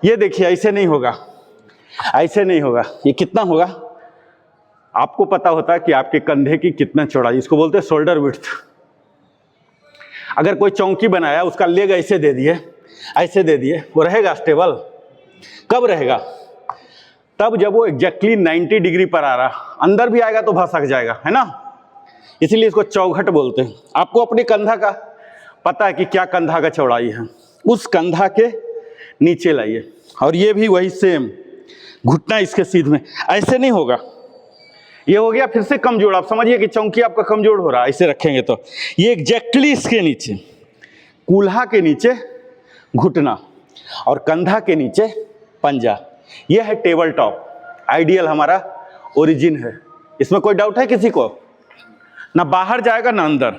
ये देखिए, ऐसे नहीं होगा, ऐसे नहीं होगा। ये कितना होगा आपको पता होता है कि आपके कंधे की कितना चौड़ाई, इसको बोलते हैं शोल्डर विड्थ। अगर कोई चौकी बनाया, उसका लेग ऐसे दे दिए, ऐसे दे दिए, वो रहेगा स्टेबल? कब रहेगा? तब जब वो एग्जैक्टली 90 डिग्री पर आ रहा, अंदर भी आएगा तो भसक जाएगा, है ना। इसीलिए इसको चौखट बोलते हैं। आपको अपने कंधा का पता है कि क्या कंधा का चौड़ाई है, उस कंधा के नीचे लाइए। और ये भी वही सेम, घुटना इसके सीधे में, ऐसे नहीं होगा। ये हो गया फिर से कमजोर। आप समझिए कि चौकी आपका कमजोर हो रहा है, ऐसे रखेंगे तो ये एग्जैक्टली इसके नीचे, कूल्हा के नीचे घुटना और कंधा के नीचे पंजा। ये है टेबल टॉप, आइडियल हमारा ओरिजिन है। इसमें कोई डाउट है किसी को? ना बाहर जाएगा ना अंदर।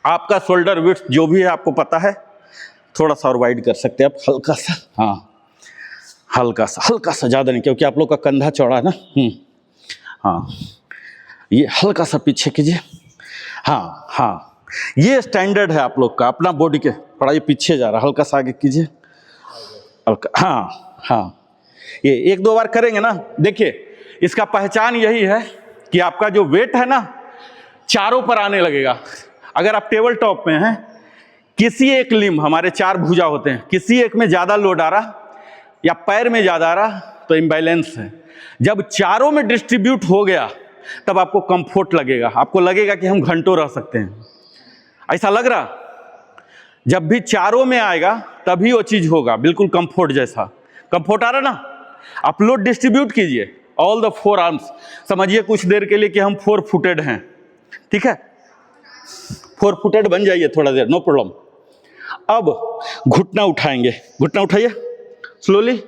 आपका शोल्डर विड्थ जो भी है आपको पता है, थोड़ा सा और वाइड कर सकते हैं आप, हल्का सा। हाँ, हल्का सा, ज़्यादा नहीं, क्योंकि आप लोग का कंधा चौड़ा है ना। हाँ, ये हल्का सा पीछे कीजिए। हाँ, ये स्टैंडर्ड है आप लोग का अपना बॉडी के। थोड़ा ये पीछे जा रहा, हल्का सा आगे कीजिए, हल्का। हाँ, ये 1-2 बार करेंगे ना। देखिए, इसका पहचान यही है कि आपका जो वेट है ना, चारों पर आने लगेगा। अगर आप टेबल टॉप में हैं, किसी एक लिम्ब, हमारे 4 भुजा होते हैं, किसी एक में ज़्यादा लोड आ रहा या पैर में ज़्यादा आ रहा तो इम्बैलेंस है। जब चारों में डिस्ट्रीब्यूट हो गया तब आपको कंफर्ट लगेगा, आपको लगेगा कि हम घंटों रह सकते हैं। ऐसा लग रहा? जब भी चारों में आएगा तभी वो चीज़ होगा, बिल्कुल कंफर्ट जैसा। कंफर्ट आ रहा ना? आप लोड डिस्ट्रीब्यूट कीजिए ऑल द 4 आर्म्स। समझिए कुछ देर के लिए कि हम 4 फुटेड हैं, ठीक है? 4 फुटेड बन जाइए थोड़ा देर, नो प्रॉब्लम। अब घुटना उठाएंगे, घुटना उठाइए स्लोली,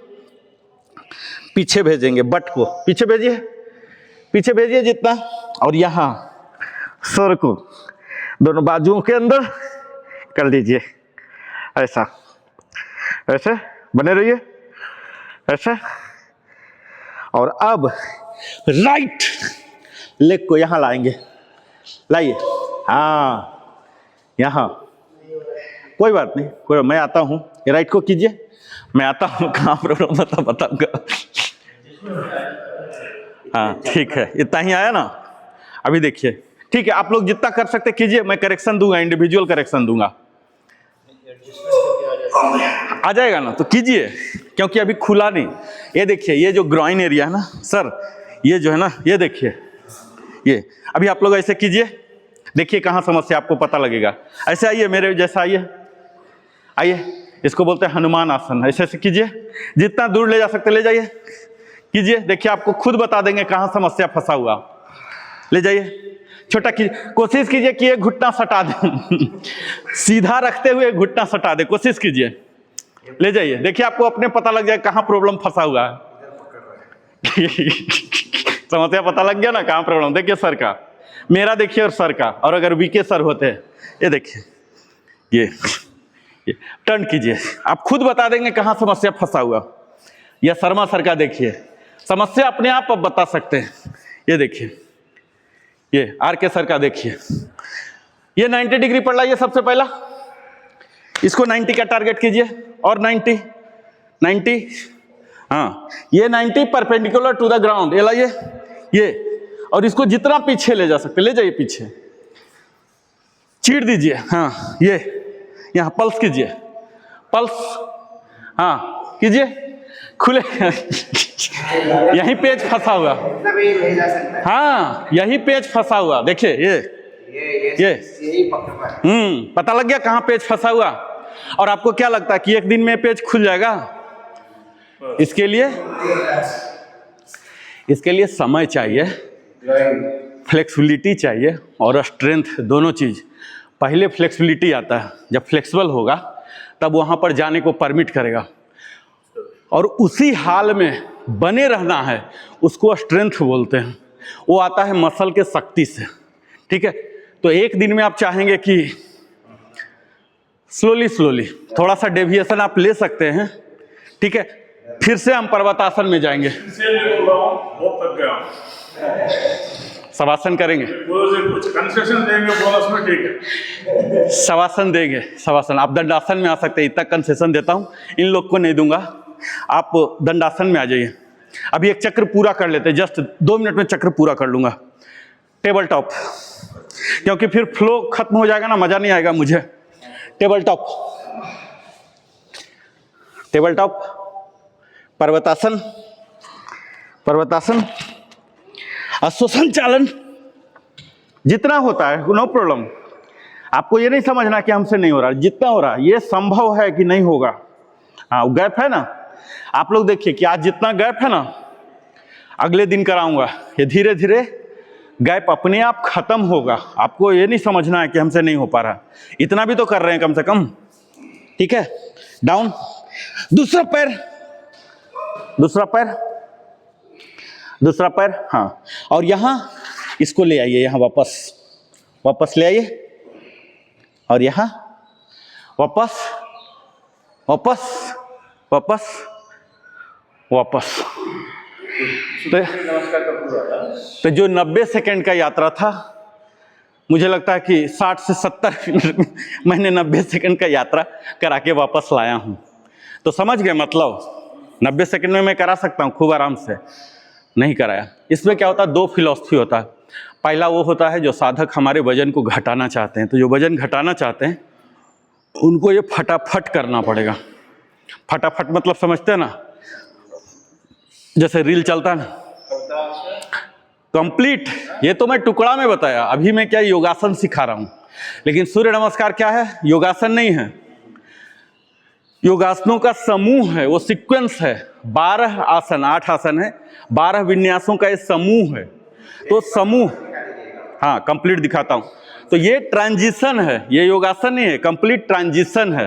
पीछे भेजेंगे, बट को पीछे भेजिए, पीछे भेजिए जितना, और यहाँ सर को दोनों बाजुओं के अंदर कर लीजिए। ऐसा, ऐसे बने रहिए, ऐसे। और अब राइट लेग को यहाँ लाएंगे, लाइए। हाँ, यहाँ कोई बात नहीं, कोई, मैं आता हूँ। ये राइट को कीजिए, मैं आता हूँ। कहाँ प्रॉब्लम बताऊँगा। हाँ, ठीक है, इतना ही आया ना। अभी देखिए, ठीक है, आप लोग जितना कर सकते कीजिए, मैं करेक्शन दूंगा, इंडिविजुअल करेक्शन दूंगा। आ जाएगा ना तो कीजिए, क्योंकि अभी खुला नहीं। ये देखिए, ये जो ग्रॉइन एरिया है ना सर, ये जो है ना, ये देखिए, ये अभी आप लोग ऐसे कीजिए, देखिए कहाँ समस्या आपको पता लगेगा। ऐसे आइए, मेरे जैसा आइए, आइए। इसको बोलते हैं हनुमान आसन। ऐसे ऐसे कीजिए, जितना दूर ले जा सकते ले जाइए, कीजिए। देखिए, आपको खुद बता देंगे कहाँ समस्या फंसा हुआ। ले जाइए, छोटा कीजिए, कोशिश कीजिए कि ये घुटना सटा दें। सीधा रखते हुए घुटना सटा दे, कोशिश कीजिए। ले जाइए, देखिए आपको अपने पता लग जाए कहाँ प्रॉब्लम फंसा हुआ है। समस्या पता लग गया ना कहाँ प्रॉब्लम। देखिए सर का, मेरा देखिए और सर का, और अगर वीके सर होते हैं, ये देखिए, ये टर्न कीजिए, आप खुद बता देंगे कहाँ समस्या फंसा हुआ। या शर्मा सर का देखिए, समस्या अपने आप बता सकते हैं। ये देखिए, ये आर के सर का देखिए, ये 90 डिग्री पर लाइए सबसे पहला, इसको 90 का टारगेट कीजिए, और 90, हाँ, ये 90 परपेंडिकुलर टू द ग्राउंड, ये लाइए ये, और इसको जितना पीछे ले जा सकते ले जाइए, पीछे चीर दीजिए। हाँ, ये यहाँ पल्स कीजिए, पल्स, हाँ कीजिए, खुले। यही पेज फंसा हुआ, हाँ यही पेज फंसा हुआ। देखिए ये पता लग गया कहाँ पेज फंसा हुआ। और आपको क्या लगता है कि एक दिन में पेज खुल जाएगा? इसके लिए समय चाहिए, फ्लेक्सिबिलिटी चाहिए और स्ट्रेंथ, दोनों चीज। पहले फ्लेक्सिबिलिटी आता है, जब फ्लेक्सिबल होगा तब वहाँ पर जाने को परमिट करेगा, और उसी हाल में बने रहना है, उसको स्ट्रेंथ बोलते हैं। वो आता है मसल के शक्ति से, ठीक है। तो एक दिन में आप चाहेंगे कि स्लोली थोड़ा सा डेविएशन आप ले सकते हैं, ठीक है। फिर से हम पर्वतासन में जाएंगे। शवासन करेंगे, कुछ कंसेशन देंगे बोनस में, ठीक है। शवासन देंगे, शवासन। आप दंडासन में आ सकते हैं, इतना कंसेशन देता हूँ, इन लोग को नहीं दूंगा। आप दंडासन में आ जाइए। अभी एक चक्र पूरा कर लेते हैं, जस्ट 2 मिनट में चक्र पूरा कर लूंगा। टेबल टॉप, क्योंकि फिर फ्लो खत्म हो जाएगा ना, मजा नहीं आएगा मुझे। टेबल टॉप, टेबल टॉप, पर्वतासन, पर्वतासन, श्वसन चालन, जितना होता है नो प्रॉब्लम। आपको ये नहीं समझना कि हमसे नहीं हो रहा, जितना हो रहा है ये संभव है कि नहीं होगा। हाँ, गैप है ना, आप लोग देखिए कि आज जितना गैप है ना, अगले दिन कराऊंगा, ये धीरे धीरे गैप अपने आप खत्म होगा। आपको ये नहीं समझना है कि हमसे नहीं हो पा रहा, इतना भी तो कर रहे हैं कम से कम, ठीक है। डाउन, दूसरा पैर, दूसरा पैर, दूसरा पैर, हाँ। और यहां इसको ले आइए, यहां वापस, वापस ले आइए, और यहां वापस, वापस, वापस, वापस। तो जो 90 सेकंड का यात्रा था, मुझे लगता है कि 60 से 70 मिनट में मैंने 90 सेकंड का यात्रा करा के वापस लाया हूं। तो समझ गए मतलब 90 सेकंड में मैं करा सकता हूं खूब आराम से, नहीं कराया। इसमें क्या होता है, 2 फिलॉसफी होता है। पहला वो होता है जो साधक हमारे वजन को घटाना चाहते हैं, तो जो वजन घटाना चाहते हैं उनको ये फटाफट करना पड़ेगा। फटाफट मतलब समझते हैं ना, जैसे रील चलता है ना, कंप्लीट। ये तो मैं टुकड़ा में बताया, अभी मैं क्या योगासन सिखा रहा हूं। लेकिन सूर्य नमस्कार क्या है, योगासन नहीं है, योगासनों का समूह है, वो सीक्वेंस है। 12 आसन, 8 आसन है, 12 विन्यासों का ये समूह है। तो समूह, हाँ कंप्लीट दिखाता हूं। तो ये ट्रांजिशन है, ये योगासन नहीं है, कंप्लीट ट्रांजिशन है,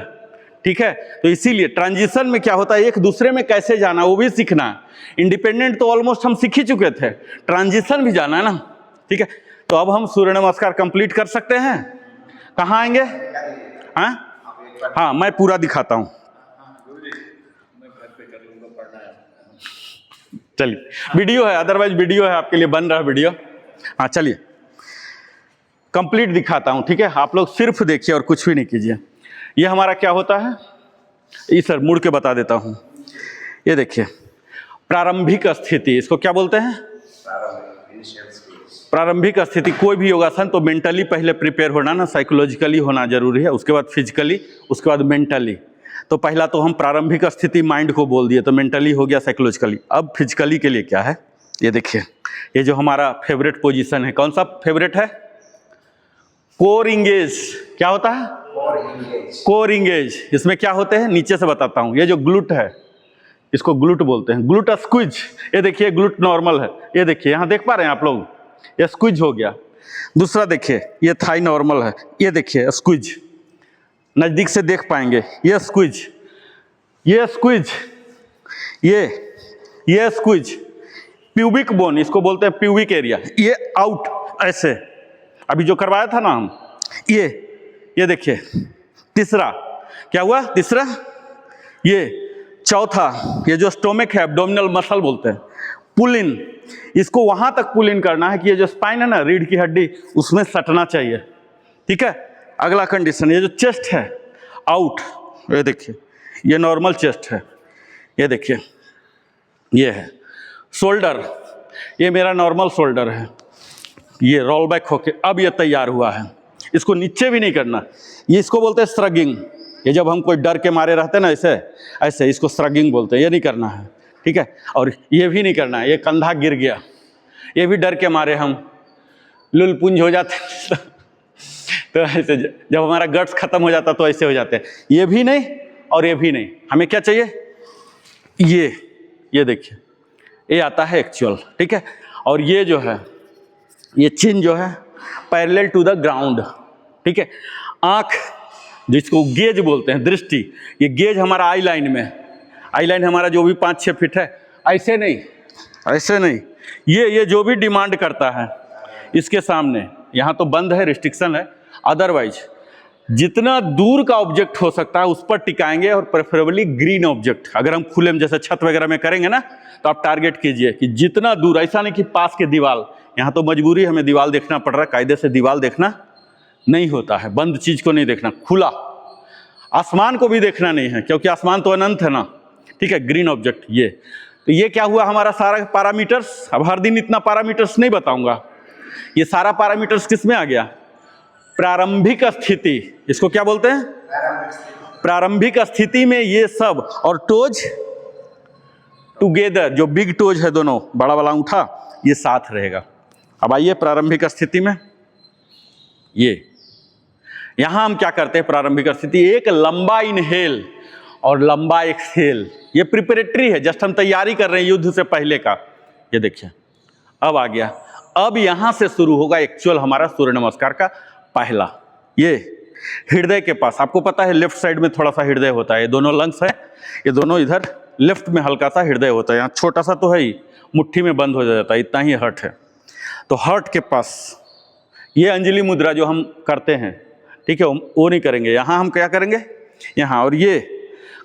ठीक है। तो इसीलिए ट्रांजिशन में क्या होता है, एक दूसरे में कैसे जाना वो भी सीखना है। इंडिपेंडेंट तो ऑलमोस्ट हम सीख ही चुके थे, ट्रांजिशन भी जाना है ना, ठीक है। तो अब हम सूर्य नमस्कार कंप्लीट कर सकते हैं। कहाँ आएंगे, हाँ मैं पूरा दिखाता हूं, चलिए। वीडियो है, अदरवाइज वीडियो है, आपके लिए बन रहा है वीडियो। हाँ चलिए कंप्लीट दिखाता हूं, ठीक है। आप लोग सिर्फ देखिए और कुछ भी नहीं कीजिए। ये हमारा क्या होता है, ये सर मुड़ के बता देता हूं। ये देखिए प्रारंभिक स्थिति, इसको क्या बोलते हैं, प्रारंभिक स्थिति। कोई भी योगासन तो मेंटली पहले प्रिपेयर होना ना, साइकोलॉजिकली होना जरूरी है, उसके बाद फिजिकली, उसके बाद मेंटली। तो पहला तो हम प्रारंभिक स्थिति माइंड को बोल दिए, तो मेंटली हो गया, साइकोलॉजिकली। अब फिजिकली के लिए क्या है, ये देखिए, ये जो हमारा फेवरेट पोजीशन है, कौन सा फेवरेट है, कोर इंगेज। क्या होता है, कोर इंगेज। इसमें क्या होते हैं, नीचे से बताता हूं। ये जो ग्लूट है, इसको ग्लूट बोलते हैं, ग्लूट स्क्विज। ये देखिए ग्लूट नॉर्मल है, ये देखिए यहां देख पा रहे हैं आप लोग, ये स्क्विज हो गया। दूसरा देखिए, ये थाई नॉर्मल है, ये देखिए स्क्विज, नजदीक से देख पाएंगे, ये स्क्विज, ये स्क्विज, ये स्क्विज। प्यूबिक बोन, इसको बोलते हैं प्यूबिक एरिया, ये आउट ऐसे। अभी जो करवाया था ना हम, ये देखिए। तीसरा क्या हुआ, तीसरा ये। चौथा, ये जो स्टोमिक है, एब्डोमिनल मसल बोलते हैं, पुल इन। इसको वहां तक पुल इन करना है कि ये जो स्पाइन है ना, रीढ़ की हड्डी, उसमें सटना चाहिए, ठीक है। अगला कंडीशन, ये जो चेस्ट है, आउट। ये देखिए, ये नॉर्मल चेस्ट है, ये देखिए, ये है। शोल्डर, ये मेरा नॉर्मल शोल्डर है, ये रोल बैक होके अब ये तैयार हुआ है। इसको नीचे भी नहीं करना, ये इसको बोलते हैं श्रगिंग। ये जब हम कोई डर के मारे रहते हैं ना, ऐसे इसको श्रगिंग बोलते हैं, ये नहीं करना है, ठीक है। और ये भी नहीं करना है, ये कंधा गिर गया, ये भी डर के मारे हम लुलपुंज हो जाते हैं। तो ऐसे जब हमारा गट्स खत्म हो जाता तो ऐसे हो जाते हैं। ये भी नहीं और ये भी नहीं, हमें क्या चाहिए, ये देखिए, ये आता है एक्चुअल, ठीक है। और ये जो है, ये चिन जो है पैरेलल टू द ग्राउंड, ठीक है। आंख, जिसको गेज बोलते हैं, दृष्टि, ये गेज हमारा आई लाइन में, आई लाइन हमारा जो भी 5-6 फीट है, ऐसे नहीं, ऐसे नहीं, ये जो भी डिमांड करता है इसके सामने। यहाँ तो बंद है, रिस्ट्रिक्शन है, अदरवाइज जितना दूर का ऑब्जेक्ट हो सकता है उस पर टिकाएंगे, और प्रेफरेबली ग्रीन ऑब्जेक्ट। अगर हम खुले में जैसे छत वगैरह में करेंगे ना, तो आप टारगेट कीजिए कि जितना दूर, ऐसा नहीं कि पास के दीवार, यहाँ तो मजबूरी हमें दीवार देखना पड़ रहा है, कायदे से दीवार देखना नहीं होता है, बंद चीज़ को नहीं देखना, खुला। आसमान को भी देखना नहीं है क्योंकि आसमान तो अनंत है ना, ठीक है। ग्रीन ऑब्जेक्ट ये, तो ये क्या हुआ हमारा सारा पैरामीटर्स। अब हर दिन इतना पैरामीटर्स नहीं बताऊंगा, ये सारा पैरामीटर्स किस में आ गया, प्रारंभिक स्थिति, इसको क्या बोलते हैं, प्रारंभिक स्थिति में ये सब, और टोज टुगेदर, जो बिग टोज है दोनों, बड़ा वाला अंगूठा, ये साथ रहेगा। अब आइए प्रारंभिक स्थिति में, ये यहां हम क्या करते हैं, प्रारंभिक स्थिति, एक लंबा इनहेल और लंबा एक्सहेल, ये प्रिपरेटरी है, जस्ट हम तैयारी कर रहे हैं युद्ध से पहले का। ये देखिए अब आ गया, अब यहां से शुरू होगा एक्चुअल हमारा सूर्य नमस्कार का पहला। ये हृदय के पास, आपको पता है लेफ्ट साइड में थोड़ा सा हृदय होता है, ये दोनों लंग्स है, ये दोनों इधर लेफ्ट में हल्का सा हृदय होता है, यहाँ छोटा सा तो है ही, मुट्ठी में बंद हो जाता है, इतना ही हर्ट है। तो हर्ट के पास ये अंजलि मुद्रा जो हम करते हैं, ठीक है, वो नहीं करेंगे, यहाँ हम क्या करेंगे, यहाँ, और ये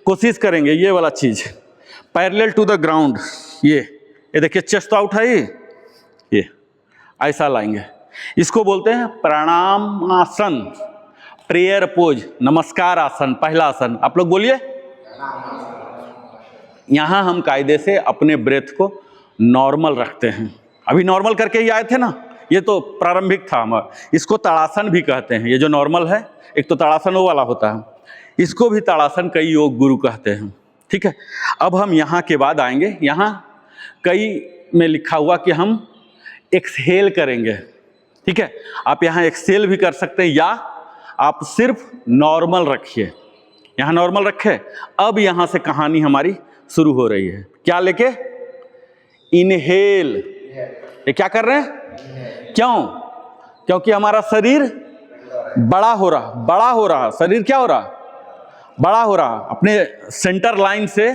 कोशिश करेंगे ये वाला चीज़ पैरेलल टू द ग्राउंड, ये देखिए चेस्ट आउट है, ये ऐसा लाएंगे, इसको बोलते हैं प्रणाम आसन, प्रेयर पोज, नमस्कार आसन, पहला आसन। आप लोग बोलिए। यहाँ हम कायदे से अपने ब्रेथ को नॉर्मल रखते हैं, अभी नॉर्मल करके ही आए थे ना, ये तो प्रारंभिक था हमारा, इसको ताड़ासन भी कहते हैं। ये जो नॉर्मल है, एक तो ताड़ासन वो वाला होता है, इसको भी ताड़ासन कई योग गुरु कहते हैं, ठीक है। अब हम यहाँ के बाद आएंगे, यहाँ कई में लिखा हुआ कि हम एक्सहेल करेंगे, ठीक है। आप यहाँ एक्सहेल भी कर सकते हैं या आप सिर्फ नॉर्मल रखिए, यहाँ नॉर्मल रखे। अब यहाँ से कहानी हमारी शुरू हो रही है, क्या लेके, इनहेल, ये क्या कर रहे हैं, क्यों, क्योंकि हमारा शरीर बड़ा हो रहा, शरीर क्या हो रहा, बड़ा हो रहा, अपने सेंटर लाइन से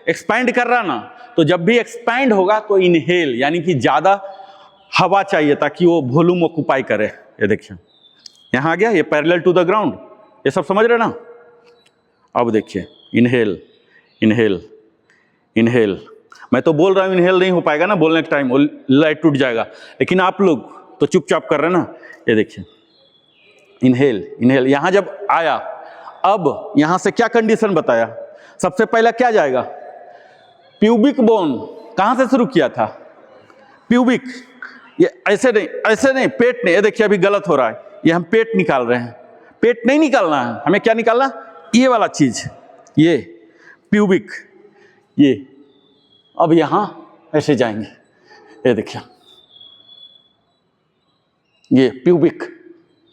एक्सपैंड कर रहा ना, तो जब भी एक्सपैंड होगा तो इनहेल, यानी कि ज़्यादा हवा चाहिए ताकि वो वॉल्यूम ऑक्यूपाई करे। ये देखिए यहाँ आ गया, ये पैरेलल टू द ग्राउंड, ये सब समझ रहे ना। अब देखिए इनहेल इनहेल इनहेल, मैं तो बोल रहा हूँ इनहेल नहीं हो पाएगा ना बोलने के टाइम, वो लाइट टूट जाएगा, लेकिन आप लोग तो चुपचाप कर रहे हैं ना। ये देखिए इनहेल इनहेल, यहाँ जब आया, अब यहाँ से क्या कंडीशन बताया, सबसे पहला क्या जाएगा, प्यूबिक बोन, कहाँ से शुरू किया था, प्यूबिक, ये ऐसे नहीं पेट नहीं, ये देखिए अभी गलत हो रहा है, ये हम पेट निकाल रहे हैं, पेट नहीं निकालना है हमें, क्या निकालना, ये वाला चीज, ये प्यूबिक, ये अब यहाँ ऐसे जाएंगे, ये देखिए ये प्यूबिक,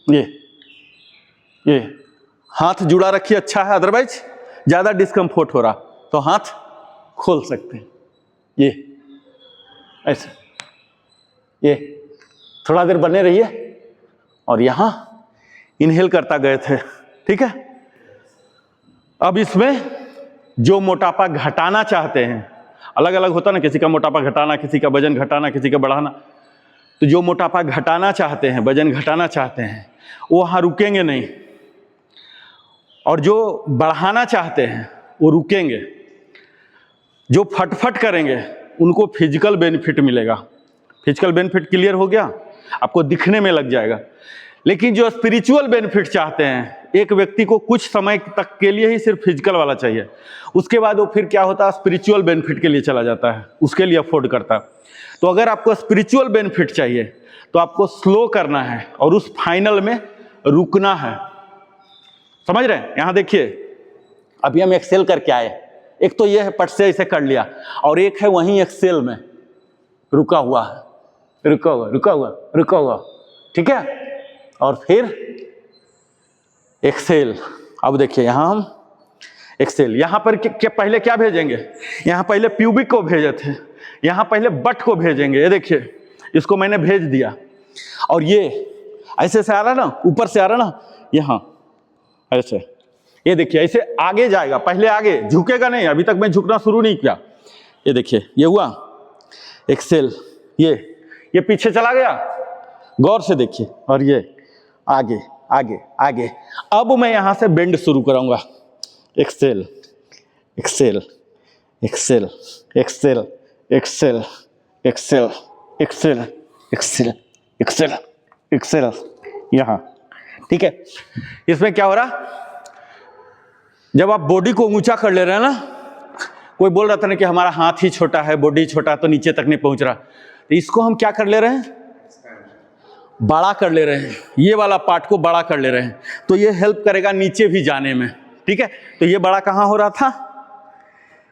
ये हाथ जुड़ा रखिए, अच्छा है, अदरवाइज ज़्यादा डिस्कम्फोर्ट हो रहा तो हाथ खोल सकते हैं, ये ऐसे, ये थोड़ा देर बने रहिए और यहाँ इनहेल करता गए थे, ठीक है। अब इसमें जो मोटापा घटाना चाहते हैं, अलग अलग होता ना, किसी का मोटापा घटाना, किसी का वजन घटाना, किसी का बढ़ाना, तो जो मोटापा घटाना चाहते हैं, वजन घटाना चाहते हैं, वो वहाँ रुकेंगे नहीं, और जो बढ़ाना चाहते हैं वो रुकेंगे। जो फटफट करेंगे उनको फिजिकल बेनिफिट मिलेगा, फिजिकल बेनिफिट क्लियर हो गया, आपको दिखने में लग जाएगा। लेकिन जो स्पिरिचुअल बेनिफिट चाहते हैं, एक व्यक्ति को कुछ समय तक के लिए ही सिर्फ फिजिकल वाला चाहिए, उसके बाद वो फिर क्या होता है, स्पिरिचुअल बेनिफिट के लिए चला जाता है, उसके लिए अफोर्ड करता है। तो अगर आपको स्पिरिचुअल बेनिफिट चाहिए तो आपको स्लो करना है और उस फाइनल में रुकना है, समझ रहे हैं। यहाँ देखिए अभी हम एक्सेल करके आए, एक तो ये है पट से ऐसे कर लिया, और एक है वहीं एक्सेल में रुका हुआ है, रुका हुआ, ठीक है। और फिर एक्सेल, अब देखिए यहाँ हम एक्सेल, यहाँ पर पहले क्या भेजेंगे, यहाँ पहले प्यूबिक को भेजे थे, यहाँ पहले बट को भेजेंगे, ये देखिए इसको मैंने भेज दिया, और ये ऐसे से आ रहा ना, ऊपर से आ रहा ना, यहाँ ऐसे, ये देखिए ऐसे आगे जाएगा, पहले आगे झुकेगा नहीं, अभी तक मैं झुकना शुरू नहीं किया, ये देखिए ये हुआ एक्सेल, ये पीछे चला गया, गौर से देखिए, और ये आगे आगे आगे। अब मैं यहां से बेंड शुरू कराऊंगा, excel excel excel excel excel excel excel excel excel excel, यहाँ, ठीक है। इसमें क्या हो रहा, जब आप बॉडी को ऊंचा कर ले रहे हैं ना, कोई बोल रहा था ना कि हमारा हाथ ही छोटा है, बॉडी छोटा, तो नीचे तक नहीं पहुंच रहा, तो इसको हम क्या कर ले रहे हैं, बड़ा कर ले रहे हैं, ये वाला पार्ट को बड़ा कर ले रहे हैं, तो ये हेल्प करेगा नीचे भी जाने में, ठीक है। तो ये बड़ा कहाँ हो रहा था,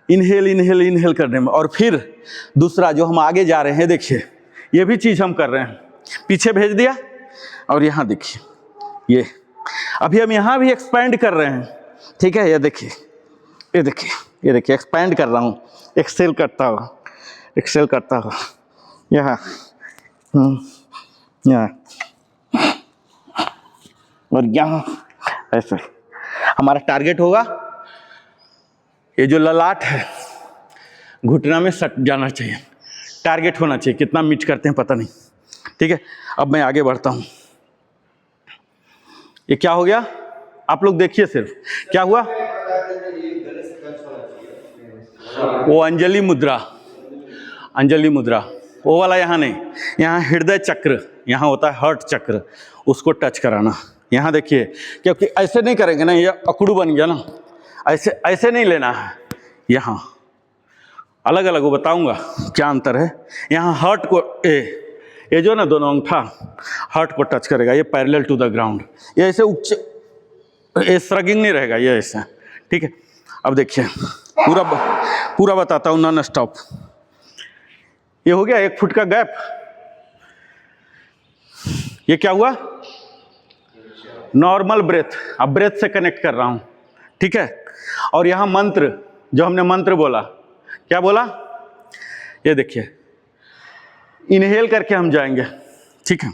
इनहेल इनहेल इनहेल करने में। और फिर दूसरा जो हम आगे जा रहे हैं, देखिए ये भी चीज़ हम कर रहे हैं, पीछे भेज दिया, और यहाँ देखिए ये अभी हम यहाँ भी एक्सपैंड कर रहे हैं, ठीक है। ये देखिए ये देखिए ये देखिए, एक्सपैंड कर रहा हूँ, एक्सेल करता हुआ, एक्सेल करता हुआ, यहाँ यहाँ और यहाँ, ऐसे हमारा टारगेट होगा, ये जो ललाट है घुटना में सट जाना चाहिए, टारगेट होना चाहिए। कितना मीट करते हैं पता नहीं, ठीक है। अब मैं आगे बढ़ता हूँ। ये क्या हो गया, आप लोग देखिए सिर्फ क्या हुआ, वो अंजलि मुद्रा, अंजलि मुद्रा, वो वाला यहाँ नहीं, यहाँ हृदय चक्र, यहाँ होता है हार्ट चक्र, उसको टच कराना। यहाँ देखिए, क्योंकि ऐसे नहीं करेंगे ना, ये अकड़ू बन गया ना, ऐसे ऐसे नहीं लेना है, यहाँ अलग अलग वो बताऊंगा क्या अंतर है। यहाँ हार्ट को ये जो ना दोनों अंगूठा हार्ट को टच करेगा, ये पैरेलल टू द ग्राउंड, ये ऐसे उच्च, ये श्रगिंग नहीं रहेगा, ये ऐसा, ठीक है। अब देखिए पूरा बताता हूँ, नॉन स्टॉप। ये हो गया 1 फुट का गैप, ये क्या हुआ, नॉर्मल ब्रेथ, अब ब्रेथ से कनेक्ट कर रहा हूं, ठीक है। और यहां मंत्र, जो हमने मंत्र बोला, क्या बोला, ये देखिए इनहेल करके हम जाएंगे, ठीक है।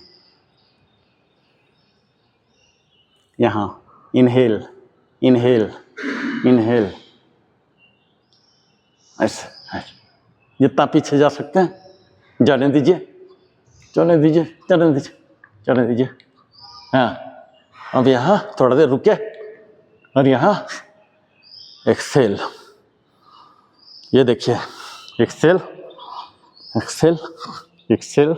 यहां इनहेल इनहेल इनहेल, ऐसे जितना पीछे जा सकते हैं जाने दीजिए, जाने दीजिए, जाने दीजिए, जाने दीजिए। हाँ, अब यहाँ थोड़ा देर रुके, और यहाँ एक्सेल, ये देखिए एक्सेल एक्सेल एक्सेल,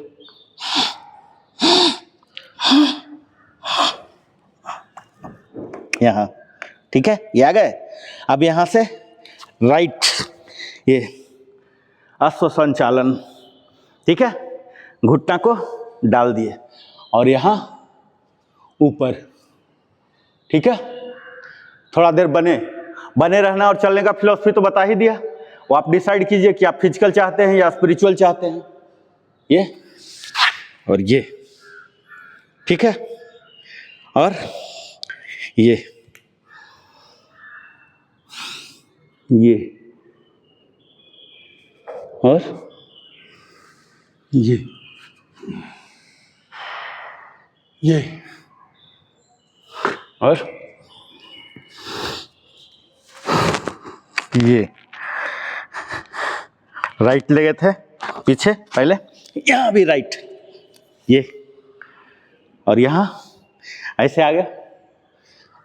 यहाँ, ठीक है, ये आ गए। अब यहाँ से राइट, ये अश्व संचालन, ठीक है, घुटना को डाल दिए और यहाँ ऊपर, ठीक है। थोड़ा देर बने रहना, और चलने का फिलॉसफी तो बता ही दिया, वो आप डिसाइड कीजिए कि आप फिजिकल चाहते हैं या स्पिरिचुअल चाहते हैं, ये और ये, ठीक है। और ये और ये और ये, राइट ले गए थे पीछे पहले, यहाँ भी राइट, ये, और यहाँ ऐसे आ गया,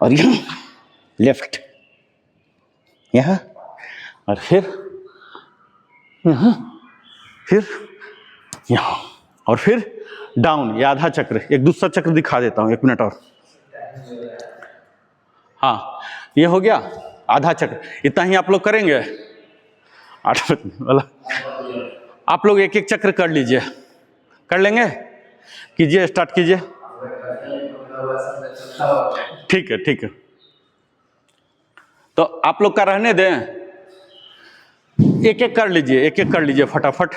और यहाँ लेफ्ट, यहाँ, और फिर यहाँ, फिर यहाँ, और फिर डाउन, ये आधा चक्र। एक दूसरा चक्र दिखा देता हूँ, 1 मिनट और। हाँ, ये हो गया आधा चक्र, इतना ही आप लोग करेंगे, 8 वाला। आप लोग एक एक चक्र कर लीजिए, कर लेंगे, कीजिए, स्टार्ट कीजिए। ठीक है, ठीक है, तो आप लोग का रहने दें, एक एक कर लीजिए, एक एक कर लीजिए फटाफट,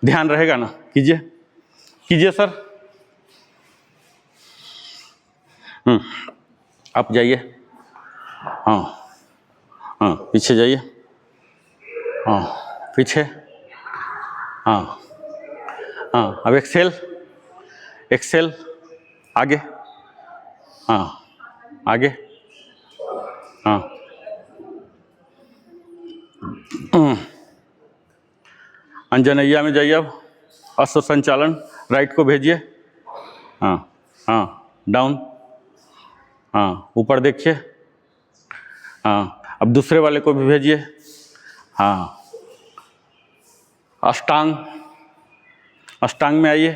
ध्यान रहेगा ना, कीजिए कीजिए सर। आप जाइए, हाँ हाँ, पीछे जाइए, हाँ पीछे, हाँ हाँ, अब एक्सेल एक्सेल, आगे, हाँ आगे, हाँ अंजनैया में जाइए, अब अश्व संचालन, राइट को भेजिए, हाँ हाँ, डाउन, हाँ ऊपर देखिए, हाँ अब दूसरे वाले को भी भेजिए, हाँ अष्टांग, अष्टांग में आइए,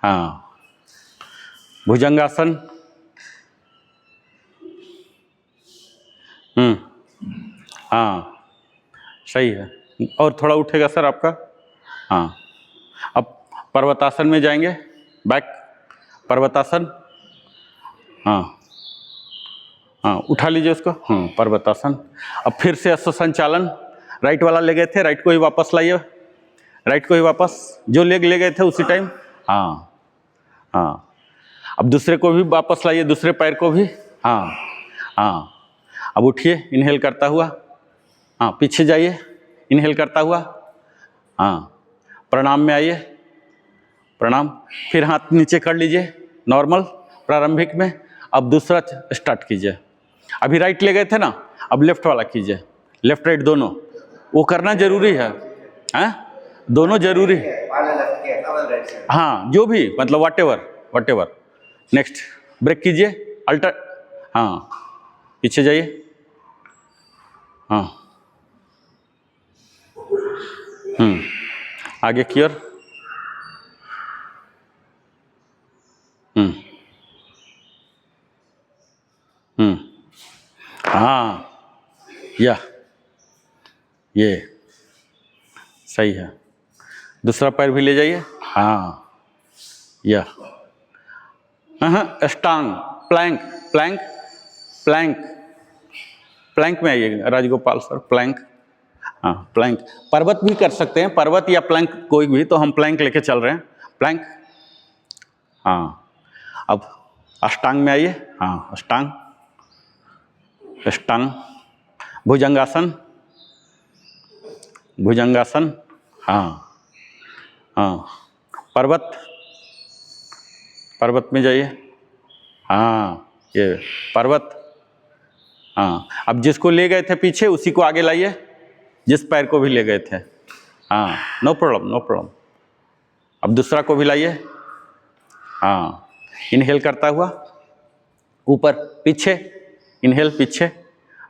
हाँ, भुजंगासन। हाँ सही है। और थोड़ा उठेगा सर आपका। हाँ, अब पर्वतासन में जाएंगे, बैक पर्वतासन। हाँ हाँ, उठा लीजिए उसको। पर्वतासन। अब फिर से अश्व संचालन, राइट वाला ले गए थे, राइट को ही वापस लाइए, राइट को ही वापस, जो लेग ले गए थे उसी टाइम। हाँ हाँ, अब दूसरे को भी वापस लाइए, दूसरे पैर को भी। हाँ हाँ, अब उठिए इनहेल करता हुआ। हाँ, पीछे जाइए इनहेल करता हुआ। हाँ, प्रणाम में आइए, प्रणाम। फिर हाथ नीचे कर लीजिए नॉर्मल प्रारंभिक में। अब दूसरा स्टार्ट कीजिए। अभी राइट ले गए थे ना, अब लेफ्ट वाला कीजिए, लेफ्ट राइट दोनों। वो करना जरूरी है, हैं? दोनों जरूरी है। वाला लेफ्ट किया था, वाला राइट साइड। हाँ, जो भी मतलब वट एवर। नेक्स्ट ब्रेक कीजिए, अल्टर। हाँ, पीछे जाइए। हाँ, आगे की ओर। हाँ, ये सही है। दूसरा पैर भी ले जाइए। हाँ, स्टांग, प्लैंक प्लैंक प्लैंक प्लैंक में आइए राजगोपाल सर, प्लैंक। हाँ, प्लैंक। पर्वत भी कर सकते हैं, पर्वत या प्लैंक कोई भी, तो हम प्लैंक लेके चल रहे हैं, प्लैंक। हाँ, अब अष्टांग में आइए। हाँ, अष्टांग, अष्टांग। भुजंगासन, भुजंगासन। हाँ हाँ, पर्वत, पर्वत में जाइए। हाँ, ये पर्वत। हाँ, अब जिसको ले गए थे पीछे उसी को आगे लाइए, जिस पैर को भी ले गए थे। हाँ, नो प्रॉब्लम, नो प्रॉब्लम। अब दूसरा को भी लाइए। हाँ, इनहेल करता हुआ ऊपर पीछे, इनहेल पीछे।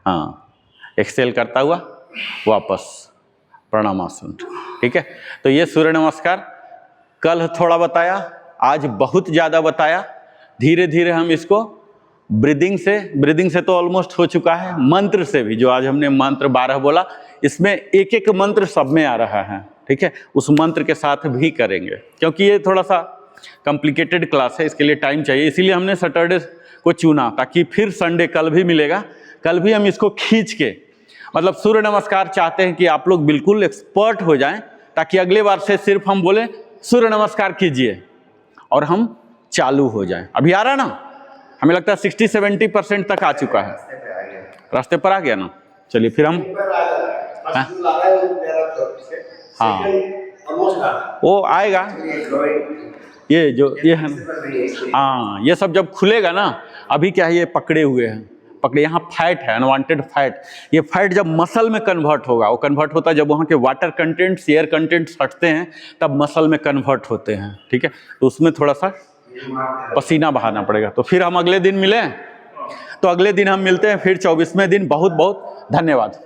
हाँ, एक्सहेल करता हुआ वापस प्रणामासन। ठीक है, तो ये सूर्य नमस्कार कल थोड़ा बताया, आज बहुत ज़्यादा बताया। धीरे धीरे हम इसको ब्रीदिंग से तो ऑलमोस्ट हो चुका है, मंत्र से भी, जो आज हमने मंत्र 12 बोला, इसमें एक एक मंत्र सब में आ रहा है। ठीक है, उस मंत्र के साथ भी करेंगे, क्योंकि ये थोड़ा सा कॉम्प्लिकेटेड क्लास है, इसके लिए टाइम चाहिए। इसीलिए हमने सैटरडे को चुना, ताकि फिर संडे कल भी मिलेगा, कल भी हम इसको खींच के, मतलब सूर्य नमस्कार चाहते हैं कि आप लोग बिल्कुल एक्सपर्ट हो जाएं, ताकि अगले बार से सिर्फ हम बोले सूर्य नमस्कार कीजिए और हम चालू हो जाएं। अभी आ रहा ना, हमें लगता है 60-70% तक आ चुका है, रास्ते पर आ गया ना। चलिए फिर हम, हाँ वो आएगा, ये जो ये है, हाँ ये सब जब खुलेगा ना, अभी क्या है ये पकड़े हुए हैं, पकड़े, यहाँ फैट है, अनवांटेड फैट। ये फैट जब मसल में कन्वर्ट होगा, वो कन्वर्ट होता है जब वहाँ के वाटर कंटेंट्स, एयर कंटेंट्स हटते हैं, तब मसल में कन्वर्ट होते हैं। ठीक है, तो उसमें थोड़ा सा पसीना बहाना पड़ेगा। तो फिर हम अगले दिन मिलें, तो अगले दिन हम मिलते हैं फिर 24वें दिन। बहुत बहुत धन्यवाद।